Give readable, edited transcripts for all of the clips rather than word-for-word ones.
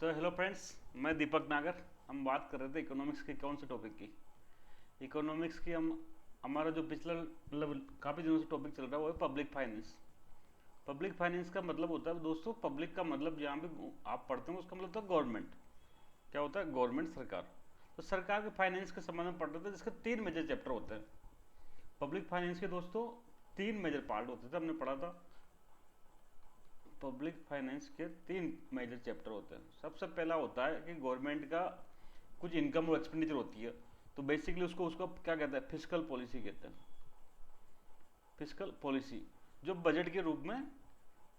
तो hello friends, मैं दीपक नागर। हम बात कर रहे थे इकोनॉमिक्स के कौन से टॉपिक की। इकोनॉमिक्स की हमारा जो पिछला मतलब काफ़ी दिनों से टॉपिक चल रहा है वो है पब्लिक फाइनेंस। पब्लिक फाइनेंस का मतलब होता है दोस्तों, पब्लिक का मतलब जहाँ पे आप पढ़ते हो उसका मतलब होता है गवर्नमेंट। क्या होता है? गवर्नमेंट, सरकार। तो सरकार के फाइनेंस के संबंध में पढ़ रहे थे, जिसके तीन मेजर चैप्टर होते हैं। पब्लिक फाइनेंस के दोस्तों तीन मेजर पार्ट होते थे, हमने पढ़ा था। पब्लिक फाइनेंस के तीन मेजर चैप्टर होते हैं। सबसे पहला होता है कि गवर्नमेंट का कुछ इनकम और एक्सपेंडिचर होती है, तो बेसिकली उसको उसको क्या कहते हैं? फिस्कल पॉलिसी कहते हैं। फिस्कल पॉलिसी जो बजट के रूप में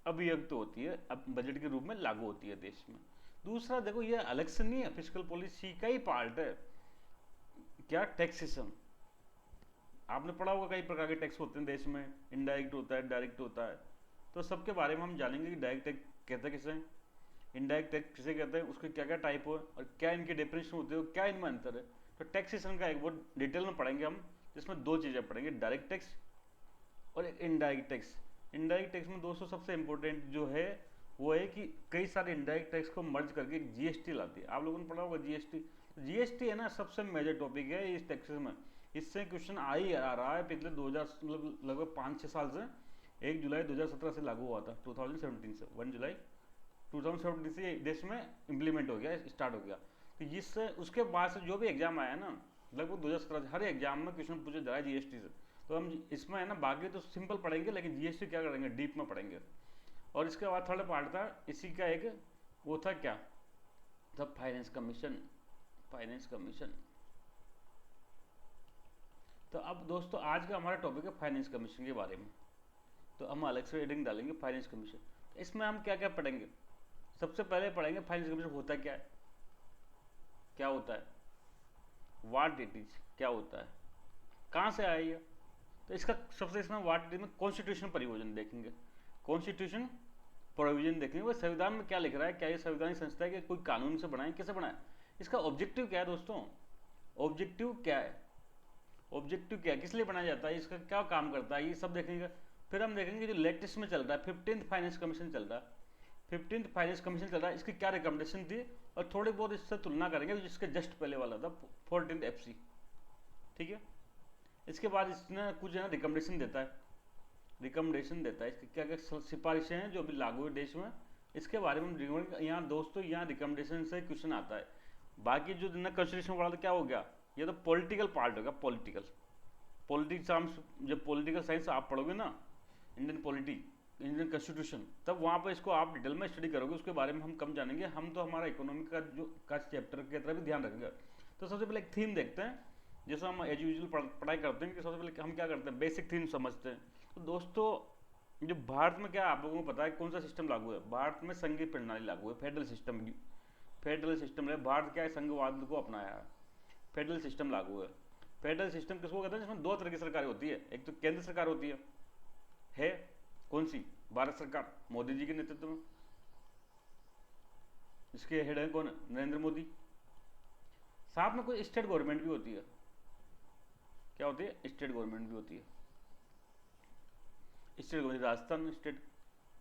अभिव्यक्त होती है, अब बजट के रूप में लागू होती है देश में। दूसरा देखो, ये अलग से नहीं है, फिस्कल पॉलिसी का ही पार्ट है। क्या? टैक्सेशन। आपने पढ़ा होगा कई प्रकार के टैक्स होते हैं देश में, इनडायरेक्ट होता है, डायरेक्ट होता है। तो सबके बारे में हम जानेंगे कि डायरेक्ट टैक्स कहते हैं किसे, इनडायरेक्ट टैक्स किसे कहते हैं, उसके क्या क्या टाइप हो और क्या इनके डेफिनेशन होते हैं, क्या इनमें अंतर है। तो टैक्सेशन का एक बहुत डिटेल में पढ़ेंगे हम, जिसमें दो चीज़ें पढ़ेंगे, डायरेक्ट टैक्स और एक इनडायरेक्ट टैक्स। इनडायरेक्ट टैक्स में दोस्तों सबसे इंपॉर्टेंट जो है वो है कि कई सारे इनडायरेक्ट टैक्स को मर्ज करके एक जीएसटी लाती है। आप लोगों ने पढ़ा होगा जीएसटी। जीएसटी है ना, सबसे मेजर टॉपिक है इस टैक्सेस में। इससे क्वेश्चन आ ही आ रहा है पिछले 2000 मतलब लगभग 5-6 साल से। 1 जुलाई 2017 से लागू हुआ था, 2017 से 1 जुलाई 2017 से देश में इम्प्लीमेंट हो गया, स्टार्ट हो गया। तो जिससे उसके बाद से जो भी एग्जाम आया ना, लगभग 2017 से हर एग्जाम में क्वेश्चन पूछे जा रहा है जीएसटी से। तो हम इसमें है ना, बाकी तो सिंपल पढ़ेंगे, लेकिन जीएसटी क्या करेंगे, डीप में पढ़ेंगे। और इसके बाद थर्ड पार्ट था इसी का एक, वो था क्या था? Finance commission. Finance commission. तो अब दोस्तों आज का हमारा टॉपिक है फाइनेंस कमीशन के बारे में। तो हम अलग से हेडिंग डालेंगे फाइनेंस कमीशन। तो इसमें हम क्या क्या पढ़ेंगे? सबसे पहले पढ़ेंगे फाइनेंस कमीशन होता क्या है, क्या होता है, व्हाट इट इज, क्या होता है, कहाँ से आया ये। तो इसका सबसे इसमें व्हाट इट इज में कॉन्स्टिट्यूशन परियोजन देखेंगे। कॉन्स्टिट्यूशन प्रोविजन देखेंगे, वो संविधान में क्या लिख रहा है, क्या ये संवैधानिक संस्था है कि कोई कानून से बनाए, कैसे बनाए, इसका ऑब्जेक्टिव क्या है दोस्तों। ऑब्जेक्टिव क्या है, ऑब्जेक्टिव क्या है, किस लिए बनाया जाता है, इसका क्या काम करता है, ये सब देखेंगे। फिर हम देखेंगे जो लेटेस्ट में चल रहा है 15th फाइनेंस कमीशन चल रहा है। 15th फाइनेंस कमीशन चल रहा है, इसकी क्या रिकमेंडेशन थी, और थोड़ी बहुत इससे तुलना करेंगे जिसके जस्ट पहले वाला था 14th एफसी। ठीक है। इसके बाद इसने कुछ है ना रिकमेंडेशन देता है, रिकमेंडेशन देता है इसकी क्या क्या सिफारिशें हैं जो अभी लागू है देश में, इसके बारे में यहाँ दोस्तों यहाँ रिकमेंडेशन से क्वेश्चन आता है। बाकी जो ना कंस्टिट्यूशन वाला तो क्या हो गया, ये तो पॉलिटिकल पार्ट होगा, पॉलिटिकल पॉलिटिक्स। जब पॉलिटिकल साइंस आप पढ़ोगे ना, इंडियन पॉलिटी, इंडियन कॉन्स्टिट्यूशन, तब वहाँ पर इसको आप डिटेल में स्टडी करोगे, उसके बारे में हम कम जानेंगे। हम तो हमारा इकोनॉमिक का जो का चैप्टर की तरफ भी ध्यान रखेंगे। तो सबसे पहले एक थीम देखते हैं, जैसे हम एज यूजल पढ़ाई करते हैं कि सबसे पहले हम क्या करते हैं, बेसिक थीम समझते हैं। तो दोस्तों जो भारत में क्या आप लोगों को पता है कौन सा सिस्टम लागू है? भारत में संघीय प्रणाली लागू है, फेडरल सिस्टम। फेडरल सिस्टम है, भारत क्या है, संघवाद को अपनाया है, फेडरल सिस्टम लागू है। फेडरल सिस्टम किसको कहते हैं? जिसमें दो तरह की सरकारें होती है, एक तो केंद्र सरकार होती है कौन सी? भारत सरकार, मोदी जी के नेतृत्व में, इसके हेड है कौन? नरेंद्र मोदी। साथ में कोई स्टेट गवर्नमेंट भी होती है, क्या होती है? स्टेट गवर्नमेंट भी होती है। State government, Rajasthan state,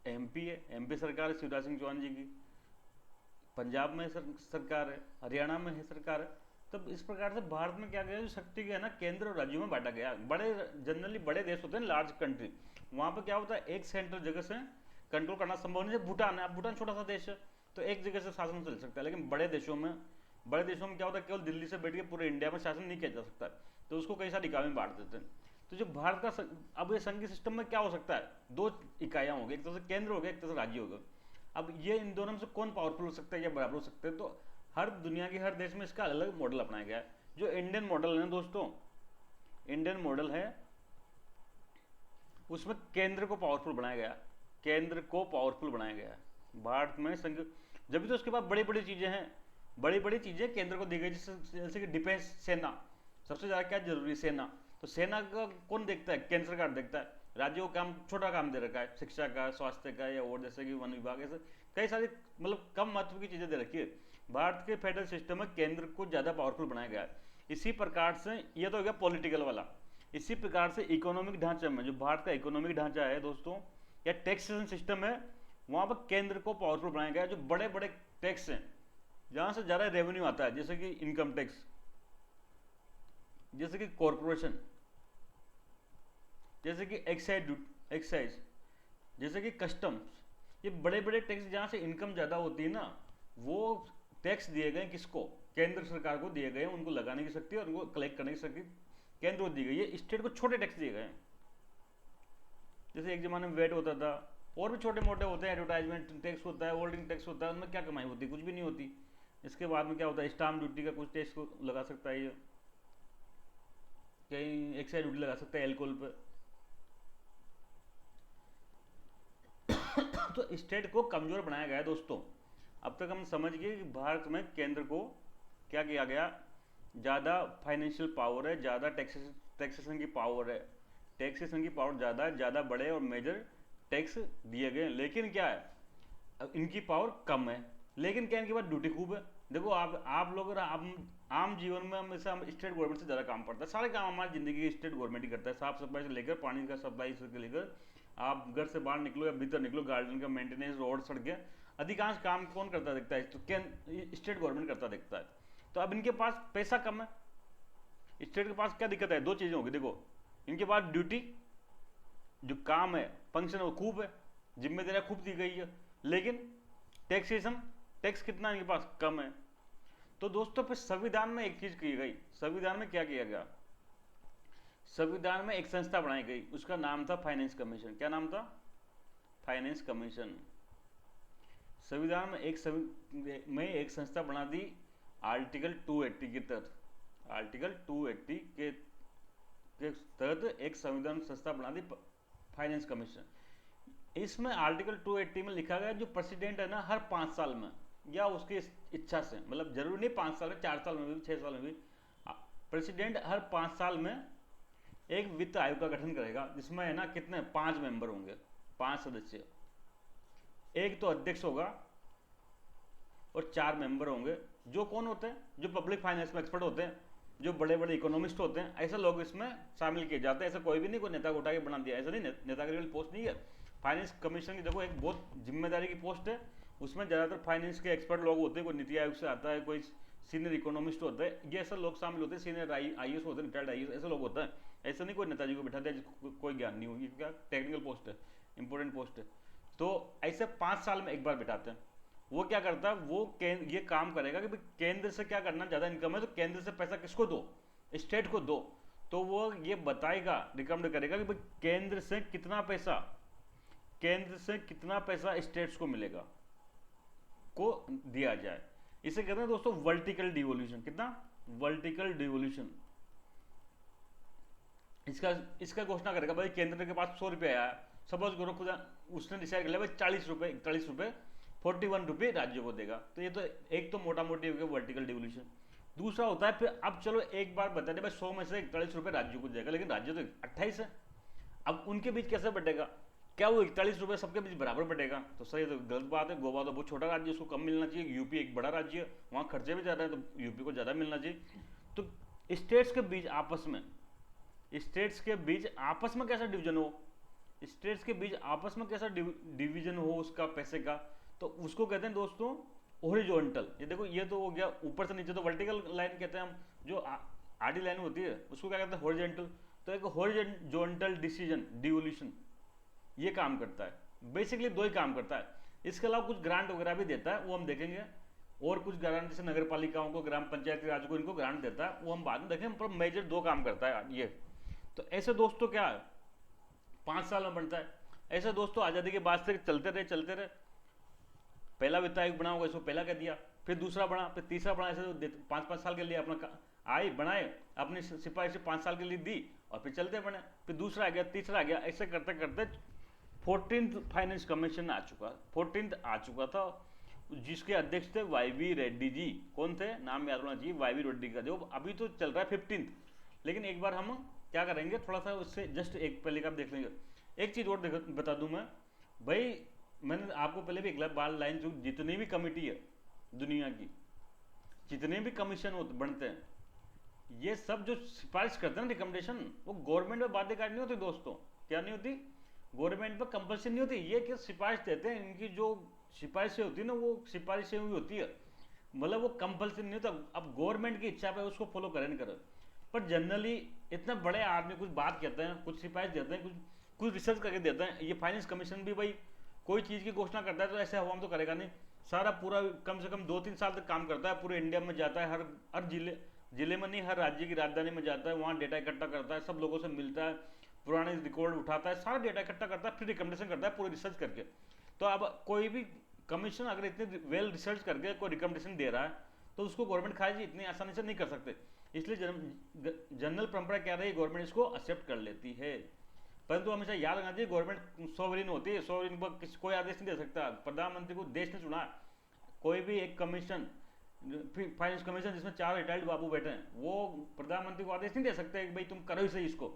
MP है, एमपी सरकार है शिवराज सिंह चौहान जी की। पंजाब में सरकार है, हरियाणा में है सरकार है। तब इस प्रकार से भारत में क्या गया, जो शक्ति है ना केंद्र और राज्यों में बांटा गया। बड़े जनरली बड़े देश होते हैं, लार्ज कंट्री, वहां पर क्या होता है, एक सेंट्रल जगह से कंट्रोल करना संभव नहीं है। भूटान है, अब भूटान छोटा सा देश है, तो एक जगह से शासन चल सकता है। लेकिन बड़े देशों में क्या होता है, केवल दिल्ली से बैठ के पूरे इंडिया में शासन नहीं किया जा सकता, तो उसको कई सारी इकाई में बांट देते हैं। तो जो भारत का अब ये संघीय सिस्टम में क्या हो सकता है, दो इकाइयां होगी, एक तरह से केंद्र हो गया, एक तरह से राज्य होगा। अब ये इन दोनों में से कौन पावरफुल हो सकता है या बराबर हो सकते हैं? तो हर दुनिया के हर देश में इसका अलग मॉडल अपनाया गया है। जो इंडियन मॉडल है दोस्तों, इंडियन मॉडल है, उसमें केंद्र को पावरफुल बनाया गया, केंद्र को पावरफुल बनाया गया। भारत में संघ, जब भी तो उसके बाद बड़ी बड़ी चीजें हैं, बड़ी बड़ी चीजें केंद्र को दी गई, जैसे कि डिफेंस, सेना, सबसे ज्यादा क्या जरूरी, सेना। तो सेना का कौन देखता है? केंद्र सरकार देखता है। राज्यों को काम, छोटा काम दे रखा है, शिक्षा का, स्वास्थ्य का, या और जैसे कि वन विभाग, ऐसे कई सारी मतलब कम महत्व की चीजें दे रखी है। भारत के फेडरल सिस्टम में केंद्र को ज्यादा पावरफुल बनाया गया है। इसी प्रकार से ये तो हो गया पॉलिटिकल वाला। इसी प्रकार से इकोनॉमिक ढांचे में, जो भारत का इकोनॉमिक ढांचा है दोस्तों, या टैक्सेशन सिस्टम है, वहां पर केंद्र को पावरफुल बनाया गया है। जो बड़े बड़े टैक्स हैं, जहां से ज़्यादा रेवेन्यू आता है, जैसे कि इनकम टैक्स, जैसे कि कॉरपोरेशन, जैसे कि एक्साइज, जैसे कि कस्टम्स, ये बड़े बड़े टैक्स जहाँ से इनकम ज़्यादा होती है ना, वो टैक्स दिए गए किसको? केंद्र सरकार को दिए गए, उनको लगाने की शक्ति और उनको कलेक्ट करने की शक्ति केंद्र को दी गई है। स्टेट को छोटे टैक्स दिए गए हैं। जैसे एक जमाने में वेट होता था, और भी छोटे मोटे होते हैं, एडवर्टाइजमेंट टैक्स होता है, होल्डिंग टैक्स होता है, उनमें क्या कमाई होती है? कुछ भी नहीं होती। इसके बाद में क्या होता है, स्टाम्प ड्यूटी का कुछ टैक्स को लगा सकता है, ये कहीं एक्साइज ड्यूटी लगा सकता है एल्कोहल पे। तो स्टेट को कमजोर बनाया गया है दोस्तों। अब तक हम समझ गए कि भारत में केंद्र को क्या किया गया, ज़्यादा फाइनेंशियल पावर है, ज़्यादा टैक्सेशन की पावर है, टैक्सेशन की पावर ज़्यादा है, ज़्यादा बड़े और मेजर टैक्स दिए गए। लेकिन क्या है, अब इनकी पावर कम है, लेकिन क्या इनके पास ड्यूटी खूब है। देखो आप लोग आम जीवन में हमेशा हम स्टेट गवर्नमेंट से ज़्यादा काम पड़ता है। सारे काम हमारी ज़िंदगी की स्टेट गवर्नमेंट ही करता है, साफ सफाई से लेकर पानी का सप्लाई से लेकर आप घर से बाहर निकलो या भीतर निकलो, गार्डन का मेंटेनेंस, रोड, सड़कें, अधिकांश काम कौन करता दिखता है? तो स्टेट गवर्नमेंट करता दिखता है। तो अब इनके पास पैसा कम है, स्टेट के पास क्या दिक्कत है? दो चीज़ें होगी। देखो, इनके पास ड्यूटी, जो काम है, फंक्शन है, वो खूब है, जिम्मेदारियाँ खूब दी गई है, लेकिन टैक्सेशन, टैक्स कितना इनके पास? कम है। तो दोस्तों फिर संविधान में एक चीज़ की गई, संविधान में क्या किया गया? संविधान में एक संस्था बनाई गई, उसका नाम था फाइनेंस कमीशन। क्या नाम था? Finance commission. संविधान में एक संस्था बना दी आर्टिकल 280 के तहत। आर्टिकल 280 के तहत एक संविधान संस्था बना दी फाइनेंस कमीशन। इसमें आर्टिकल 280 में लिखा गया, जो प्रेसिडेंट है ना, हर 5 साल में या उसकी इच्छा से, मतलब जरूरी नहीं 5 साल में, 4 साल में भी, 6 साल में भी, प्रेसिडेंट हर 5 साल में एक वित्त आयोग का गठन करेगा, जिसमें है ना कितने, 5 मेंबर होंगे, 5 सदस्य। एक तो अध्यक्ष होगा और 4 मेंबर होंगे, जो कौन होते हैं? जो पब्लिक फाइनेंस में एक्सपर्ट होते हैं, जो बड़े बड़े इकोनॉमिस्ट होते हैं, ऐसे लोग इसमें शामिल किए जाते हैं। ऐसा कोई भी नहीं कोई नेता को उठा के बना दिया, ऐसा नहीं, नेतागिरी वाली पोस्ट नहीं है। फाइनेंस कमीशन की देखो एक बहुत जिम्मेदारी की पोस्ट है, उसमें ज़्यादातर फाइनेंस के एक्सपर्ट लोग होते हैं, कोई नीति आयोग से आता है, कोई सीनियर इकोनॉमिस्ट होता है, ये ऐसे लोग शामिल होते हैं, सीनियर IAS होते हैं, रिटायर्ड IAS, ऐसे लोग होता है। ऐसा नहीं कोई नेताजी को बिठा दिया जिसको कोई ज्ञान नहीं हो, ये क्या टेक्निकल पोस्ट है, इंपॉर्टेंट पोस्ट है। तो ऐसे 5 साल में एक बार बिठाते हैं। वो क्या करता है, वो ये काम करेगा कि भाई केंद्र से क्या करना, ज़्यादा इनकम है तो केंद्र से पैसा किसको दो? स्टेट को दो। तो वो ये बताएगा, रिकमेंड करेगा कि भाई केंद्र से कितना पैसा, केंद्र से कितना पैसा स्टेट्स को मिलेगा, को दिया जाए। इसे कहते हैं दोस्तों वर्टिकल डिवोल्यूशन। कितना? Vertical devolution. इसका घोषणा करेगा, भाई केंद्र के पास 100 रुपये आया, सपोज करो खुदा उसने डिसाइड कर लिया भाई 41 रुपये 41 रुपये राज्यों को देगा। तो ये तो एक तो मोटा मोटी हो गया वर्टिकल डिवोल्यूशन। दूसरा होता है फिर, अब चलो एक बार बता दे भाई 100 में से 41 रुपये राज्यों को देगा, लेकिन राज्य तो 28 है, अब उनके बीच कैसे बटेगा? क्या वो 41 रुपये सबके बीच बराबर बटेगा? तो सही, तो गलत बात है। गोवा तो बहुत छोटा राज्य है, उसको कम मिलना चाहिए। यूपी एक बड़ा राज्य है, वहाँ खर्चे भी ज़्यादा है, तो यूपी को ज़्यादा मिलना चाहिए। तो स्टेट्स के बीच आपस में, स्टेट्स के बीच आपस में कैसा डिवीजन हो, स्टेट्स के बीच आपस में कैसा डिवीजन हो उसका पैसे का, तो उसको कहते हैं दोस्तों हॉरिजॉन्टल। ये देखो, ये तो हो गया ऊपर से नीचे, तो वर्टिकल लाइन कहते हैं हम, जो आडी लाइन होती है उसको क्या कहते हैं? हॉरिजॉन्टल। तो एक हॉरिजॉन्टल डिसीजन डिवोल्यूशन ये काम करता है, बेसिकली दो ही काम करता है। इसके अलावा कुछ ग्रांट वगैरह भी देता है, वो हम देखेंगे, और कुछ ग्रांट जैसे नगर पालिकाओं को, ग्राम पंचायती राज को, इनको ग्रांट देता है, वो हम बाद में देखेंगे, पर मेजर दो काम करता है ये। तो ऐसे दोस्तों क्या है, 5 साल में बनता है। ऐसे दोस्तों आज़ादी के बाद से चलते रहे। पहला वित्त आयोग बना होगा, इसको पहला कह दिया, फिर दूसरा बना, फिर तीसरा बना, ऐसे 5-5 साल के लिए अपना बनाए, अपनी सिफारिश 5 साल के लिए दी, और फिर चलते बने, फिर दूसरा आ गया, तीसरा आ गया, ऐसे करते करते 14th फाइनेंस कमीशन आ चुका, 14th आ चुका था, जिसके अध्यक्ष थे YV रेड्डी जी। कौन थे? नाम याद होना चाहिए, YV रेड्डी का। जो अभी तो चल रहा है 15th, लेकिन एक बार हम क्या करेंगे, थोड़ा सा उससे जस्ट एक पहले का आप देख लेंगे। एक चीज़ और बता दूं मैं भाई, मैंने आपको पहले भी एक बार लाइन, जो जितनी भी कमेटी है दुनिया की, जितने भी कमीशन बनते हैं, ये सब जो सिफारिश करते हैं ना, रिकमेंडेशन, वो गवर्नमेंट में बाध्यकारी नहीं होती दोस्तों। क्या नहीं होती? गवर्नमेंट पर कंपल्सन नहीं होती। ये कि सिफारिश देते हैं, इनकी जो सिफारिशें होती है ना, वो सिफारिशें हुई होती है, मतलब वो कंपल्सरी नहीं होता, अब गवर्नमेंट की इच्छा पे उसको फॉलो करें नहीं करें। पर जनरली इतने बड़े आदमी कुछ बात कहते हैं, कुछ सिफारिश देते हैं, कुछ कुछ रिसर्च करके देते हैं। ये फाइनेंस कमीशन भी भाई कोई चीज़ की घोषणा करता है तो ऐसे हवा में तो करेगा नहीं, सारा पूरा कम से कम 2-3 साल तक काम करता है, पूरे इंडिया में जाता है, हर हर जिले में नहीं, हर राज्य की राजधानी में जाता है, वहाँ डेटा इकट्ठा करता है, सब लोगों से मिलता है, पुराने रिकॉर्ड उठाता है, सारा डेटा इकट्ठा करता है, फिर रिकमेंडेशन करता है पूरी रिसर्च करके। तो अब कोई भी कमीशन अगर इतने वेल रिसर्च करके कोई रिकमेंडेशन दे रहा है तो उसको गवर्नमेंट खारिज इतनी आसानी से नहीं कर सकते। इसलिए जनरल परंपरा क्या रही, गवर्नमेंट इसको एक्सेप्ट कर लेती है। परंतु हमेशा याद रखना चाहिए गवर्नमेंट सोवरेन होती है, सोवरेन पर कोई आदेश नहीं दे सकता। प्रधानमंत्री को देश ने चुना, कोई भी एक कमीशन, फाइनेंस कमीशन जिसमें 4 रिटायर्ड बाबू बैठे हैं, वो प्रधानमंत्री को आदेश नहीं दे सकते कि भाई तुम करो ही सही इसको।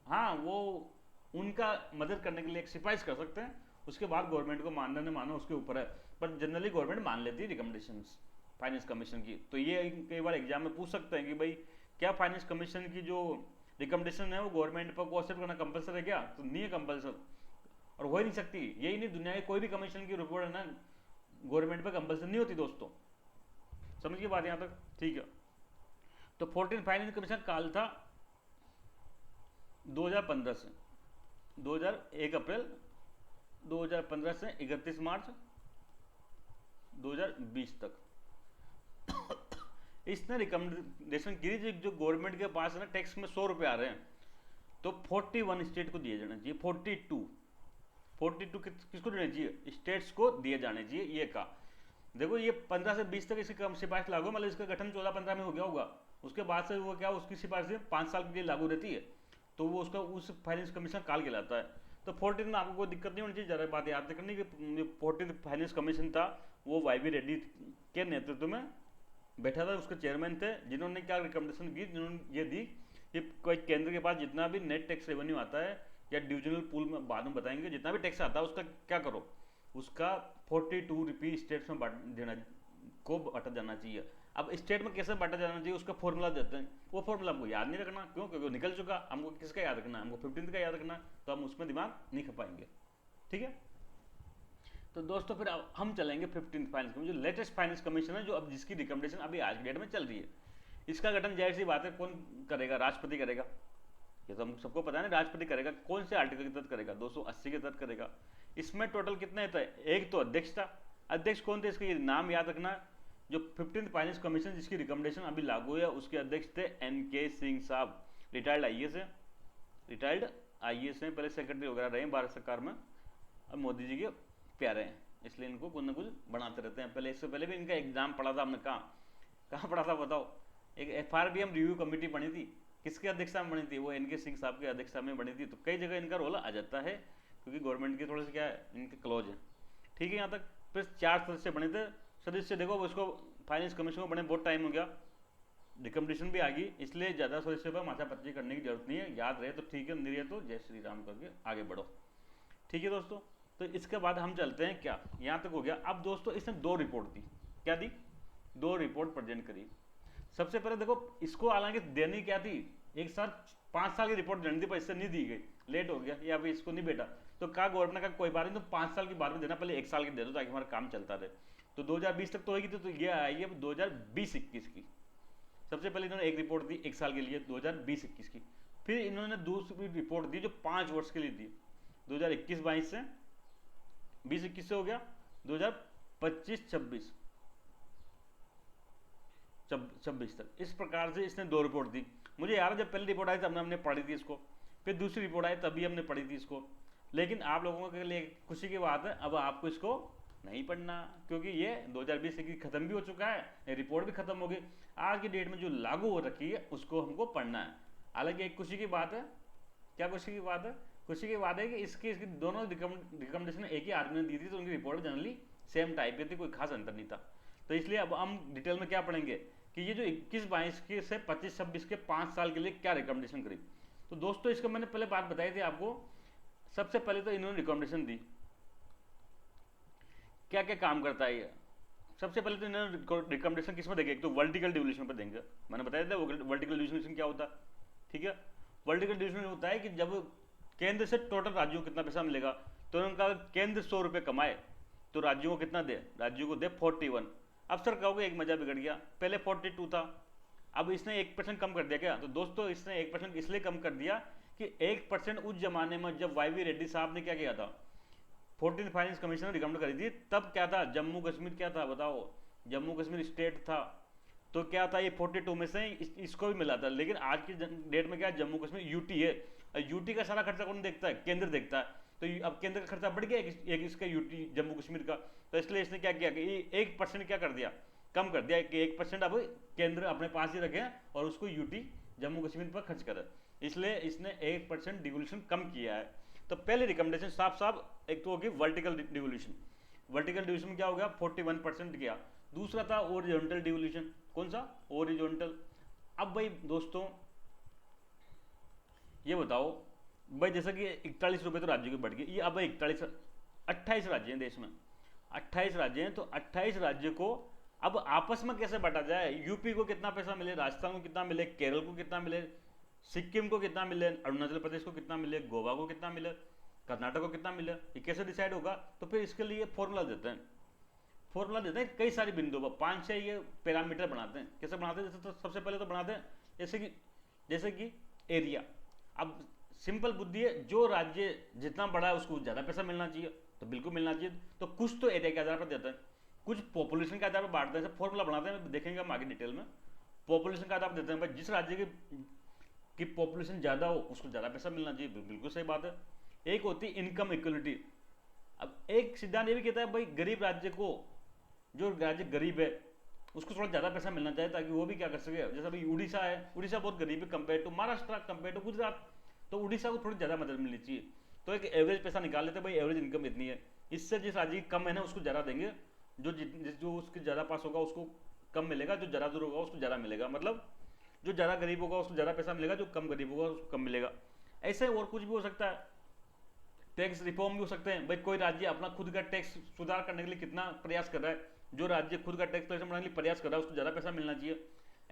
हाँ, वो उनका मदद करने के लिए एक सिफारिश कर सकते हैं, उसके बाद गवर्नमेंट को मानना न मानो उसके ऊपर है। पर जनरली गवर्नमेंट मान लेती है रिकमेंडेशंस फाइनेंस कमीशन की। तो ये कई बार एग्जाम में पूछ सकते हैं कि भाई क्या फाइनेंस कमीशन की जो रिकमेंडेशन है वो गवर्नमेंट पर को एक्सेप्ट करना कंपलसरी है क्या? तो नहीं है कंपलसरी, और हो ही नहीं सकती। यही नहीं, दुनिया की कोई भी कमीशन की रिपोर्ट है ना गवर्नमेंट पर कंपलसरी नहीं होती दोस्तों। समझ की बात यहाँ तक? ठीक है। तो 14 फाइनेंस कमीशन काल था 2015 से 1 अप्रैल 2015 से 31 मार्च 2020 तक। इसने रिकमेंडेशन की जो गवर्नमेंट के पास है ना टैक्स में 100 रुपये आ रहे हैं, तो 41 स्टेट को दिए जाने चाहिए। 42 किसको देना चाहिए? स्टेट्स को दिए जाने चाहिए। ये कहा देखो, ये 15 से 20 तक इसकी कम सिफारिश लागू, मतलब इसका गठन 14-15 में हो गया होगा। उसके बाद से वो क्या, उसकी सिफारिश 5 साल के लिए लागू रहती है, तो वो उसका उस फाइनेंस कमीशन काल कहलाता है। तो 14 में आपको कोई दिक्कत नहीं होनी चाहिए। ज़रा बात याद करनी कि 14 फाइनेंस कमीशन था वो वाई.वी. रेड्डी के नेतृत्व में बैठा था, उसके चेयरमैन थे, जिन्होंने क्या रिकमेंडेशन की, जिन्होंने ये दी कि कोई केंद्र के पास जितना भी नेट टैक्स रेवेन्यू आता है या डिविजनल पूल में बाद में बताएंगे, जितना भी टैक्स आता है उसका क्या करो, उसका 42 रुपये स्टेट्स में बांटा जाना चाहिए। अब स्टेट में कैसे बांटा जाना चाहिए उसका फॉर्मूला देते हैं, वो फॉर्मूला हमको याद नहीं रखना, क्यों? क्योंकि निकल चुका। हमको किसका याद रखना है? हमको 15 का याद रखना, तो हम उसमें दिमाग नहीं खपाएंगे। ठीक है। तो दोस्तों फिर अब हम चलेंगे 15 फाइनेंस कमीशन, जो लेटेस्ट फाइनेंस कमीशन है, जो अब जिसकी रिकमेंडेशन अभी आज की डेट में चल रही है। इसका गठन जाहिर सी बात है कौन करेगा? राष्ट्रपति करेगा। ये तो हम सबको पता है ना, राष्ट्रपति करेगा। कौन से आर्टिकल के तहत करेगा? 280 के तहत करेगा। इसमें टोटल कितना होता है? एक तो अध्यक्ष था। अध्यक्ष कौन थे? इसके नाम याद रखना। जो 15 फाइनेंस कमीशन जिसकी रिकमेंडेशन अभी लागू है, उसके अध्यक्ष थे NK सिंह साहब। रिटायर्ड IAS है, पहले सेक्रेटरी वगैरह रहे भारत सरकार में, अब मोदी जी के प्यारे हैं, इसलिए इनको कुछ ना कुछ बनाते रहते हैं। पहले इससे पहले भी इनका एग्जाम पढ़ा था हमने। कहाँ पढ़ा था बताओ? एक FRBM रिव्यू कमेटी बनी थी, किसके अध्यक्षता में बनी थी? वो NK सिंह साहब की अध्यक्षता में बनी थी। तो कई जगह इनका रोल आ जाता है, क्योंकि गवर्नमेंट के थोड़े से क्या है, इनके क्लोज है। ठीक है। यहाँ तक फिर 4 सदस्य बने थे। सदस्य देखो, उसको फाइनेंस कमीशन को बने बहुत टाइम हो गया, रिकमेंडेशन भी आ गई, इसलिए ज़्यादा सदस्य पर माथापच्ची करने की जरूरत नहीं है। याद रहे तो ठीक है, नहीं रहे तो जय श्री राम करके आगे बढ़ो। ठीक है दोस्तों। तो इसके बाद हम चलते हैं, क्या यहाँ तक हो गया। अब दोस्तों इसने 2 रिपोर्ट दी। क्या दी? 2 रिपोर्ट प्रेजेंट करी। सबसे पहले देखो, इसको हालांकि देनी क्या थी, एक साथ 5 साल की रिपोर्ट देनी थी, पर इससे नहीं दी गई, लेट हो गया या फिर इसको नहीं बेटा। तो कहा गवर्नमेंट का कोई बात नहीं, तो 5 साल की बाद में देना, पहले 1 साल की दे दो ताकि हमारा काम चलता रहे। तो 2020 तक तो होगी। तो ये आई है 2020-21 की। सबसे पहले इन्होंने एक रिपोर्ट दी 1 साल के लिए 2020-21 की। फिर इन्होंने दूसरी रिपोर्ट दी जो 5 वर्ष के लिए दी, 2021-22 से 20-21 से हो गया 2025-26 तक। इस प्रकार से इसने 2 रिपोर्ट दी। मुझे याद है जब पहली रिपोर्ट आई तब हमने पढ़ी थी इसको, फिर दूसरी रिपोर्ट आई तभी हमने पढ़ी थी इसको। लेकिन आप लोगों के लिए खुशी की बात है, अब आपको इसको नहीं पढ़ना, क्योंकि ये 2020 की खत्म भी हो चुका है, रिपोर्ट भी खत्म हो गई। आज की डेट में जो लागू हो रखी है उसको हमको पढ़ना है। हालांकि एक खुशी की बात है, क्या खुशी की बात है? खुशी की बात है कि इसकी दोनों रिकमेंडेशन एक ही आदमी ने दी थी, तो उनकी रिपोर्ट जनरली सेम टाइप की थी, कोई खास अंतर नहीं था। तो इसलिए अब हम डिटेल में क्या पढ़ेंगे कि ये जो 21-22 के से 25-26 के 5 साल के लिए क्या रिकमेंडेशन करी। तो दोस्तों इसका मैंने पहले बात बताई थी आपको। सबसे पहले तो इन्होंने रिकमेंडेशन दी, क्या क्या काम करता है ये। सबसे पहले तो इन्होंने रिकमेंडेशन किस में देंगे? एक तो वर्टिकल डिविजन पर देंगे। मैंने बताया था वर्टिकल डिविजन क्या होता है। ठीक है। वर्टिकल डिविजन होता है कि जब केंद्र से टोटल राज्यों को कितना पैसा मिलेगा, तो उनका केंद्र 100 रुपये कमाए तो राज्यों को कितना दे? राज्यों को दे 41। अब सर कहोगे एक मजा बिगड़ गया, पहले 42 था, अब इसने 1% कम कर दिया क्या? तो दोस्तों इसने 1% इसलिए कम कर दिया कि 1% उस जमाने में जब YV रेड्डी साहब ने क्या किया था, 14th फाइनेंस कमीशन ने रिकमेंड करी थी, तब क्या था, जम्मू कश्मीर क्या था बताओ, जम्मू कश्मीर स्टेट था, तो क्या था ये 42 में से इसको भी मिला था। लेकिन आज की डेट में क्या है, जम्मू कश्मीर यूटी है, यूटी का सारा खर्चा कौन देखता है, केंद्र देखता है। तो अब केंद्र का खर्चा बढ़ गया एक इसका यूटी जम्मू कश्मीर का, तो इसलिए इसने क्या किया कि 1% क्या कर दिया, कम कर दिया कि 1% अब केंद्र अपने पास ही रखे और उसको यूटी जम्मू कश्मीर पर खर्च करे, इसलिए इसने 1% डिवोल्यूशन कम किया है। तो पहले रिकमेंडेशन साफ साफ एक तो होगी वर्टिकल डिवोल्यूशन, वर्टिकल डिवोल्यूशन क्या हो गया 41% किया। दूसरा था ओरिजेंटल डिवोल्यूशन, कौन सा, ओरिजेंटल। अब भाई दोस्तों ये बताओ भाई, जैसा कि 41 रुपये तो राज्यों की बढ़ गई, ये अब 28 राज्य हैं देश में, 28 राज्य हैं, तो 28 राज्य को अब आपस में कैसे बांटा जाए, यूपी को कितना पैसा मिले, राजस्थान को कितना मिले, केरल को कितना मिले, सिक्किम को कितना मिले, अरुणाचल प्रदेश को कितना मिले, गोवा को कितना मिले, कर्नाटक को कितना मिले, ये कैसे डिसाइड होगा? तो फिर इसके लिए फॉर्मूला देते हैं, फॉर्मूला देते हैं कई सारे बिंदुओं पर, 5-6 ये पैरामीटर बनाते हैं। कैसे बनाते हैं? जैसे तो सबसे पहले तो बनाते हैं जैसे कि एरिया। अब सिंपल बुद्धि है, जो राज्य जितना बड़ा है उसको ज़्यादा पैसा मिलना चाहिए, तो बिल्कुल मिलना चाहिए, तो कुछ तो एरिया के आधार पर देते हैं, कुछ पॉपुलेशन के आधार पर बांटते हैं, फॉर्मूला बनाते हैं, देखेंगे हम आगे डिटेल में। पॉपुलेशन का आधार पर देते हैं भाई, जिस राज्य की पॉपुलेशन ज़्यादा हो उसको ज़्यादा पैसा मिलना चाहिए, बिल्कुल सही बात है। एक होती है इनकम इक्वलिटी। अब एक सिद्धांत ये भी कहता है भाई, गरीब राज्य को, जो राज्य गरीब है उसको थोड़ा ज़्यादा पैसा मिलना चाहिए, ताकि वो भी क्या कर सके। जैसा भाई उड़ीसा है, उड़ीसा बहुत गरीब है compare to Maharashtra, compare to Gujarat, तो उड़ीसा को थोड़ी ज़्यादा मदद मिलनी चाहिए। तो एक एवरेज पैसा निकाल लेते हैं भाई, एवरेज इनकम इतनी है, इससे जिस राज्य की कम है ना उसको ज़्यादा देंगे, जो उसके ज़्यादा पास होगा उसको कम मिलेगा, जो ज़्यादा दूर होगा उसको ज़्यादा मिलेगा, मतलब जो ज़्यादा गरीब होगा उसको ज़्यादा पैसा मिलेगा, जो कम गरीब होगा उसको कम मिलेगा। ऐसे और कुछ भी हो सकता है, टैक्स रिफॉर्म भी हो सकते हैं भाई, कोई राज्य अपना खुद का टैक्स सुधार करने के लिए कितना प्रयास कर रहा है, जो राज्य खुद का टैक्स कलेक्शन बढ़ाने के लिए प्रयास कर रहा है उसको ज़्यादा पैसा मिलना चाहिए।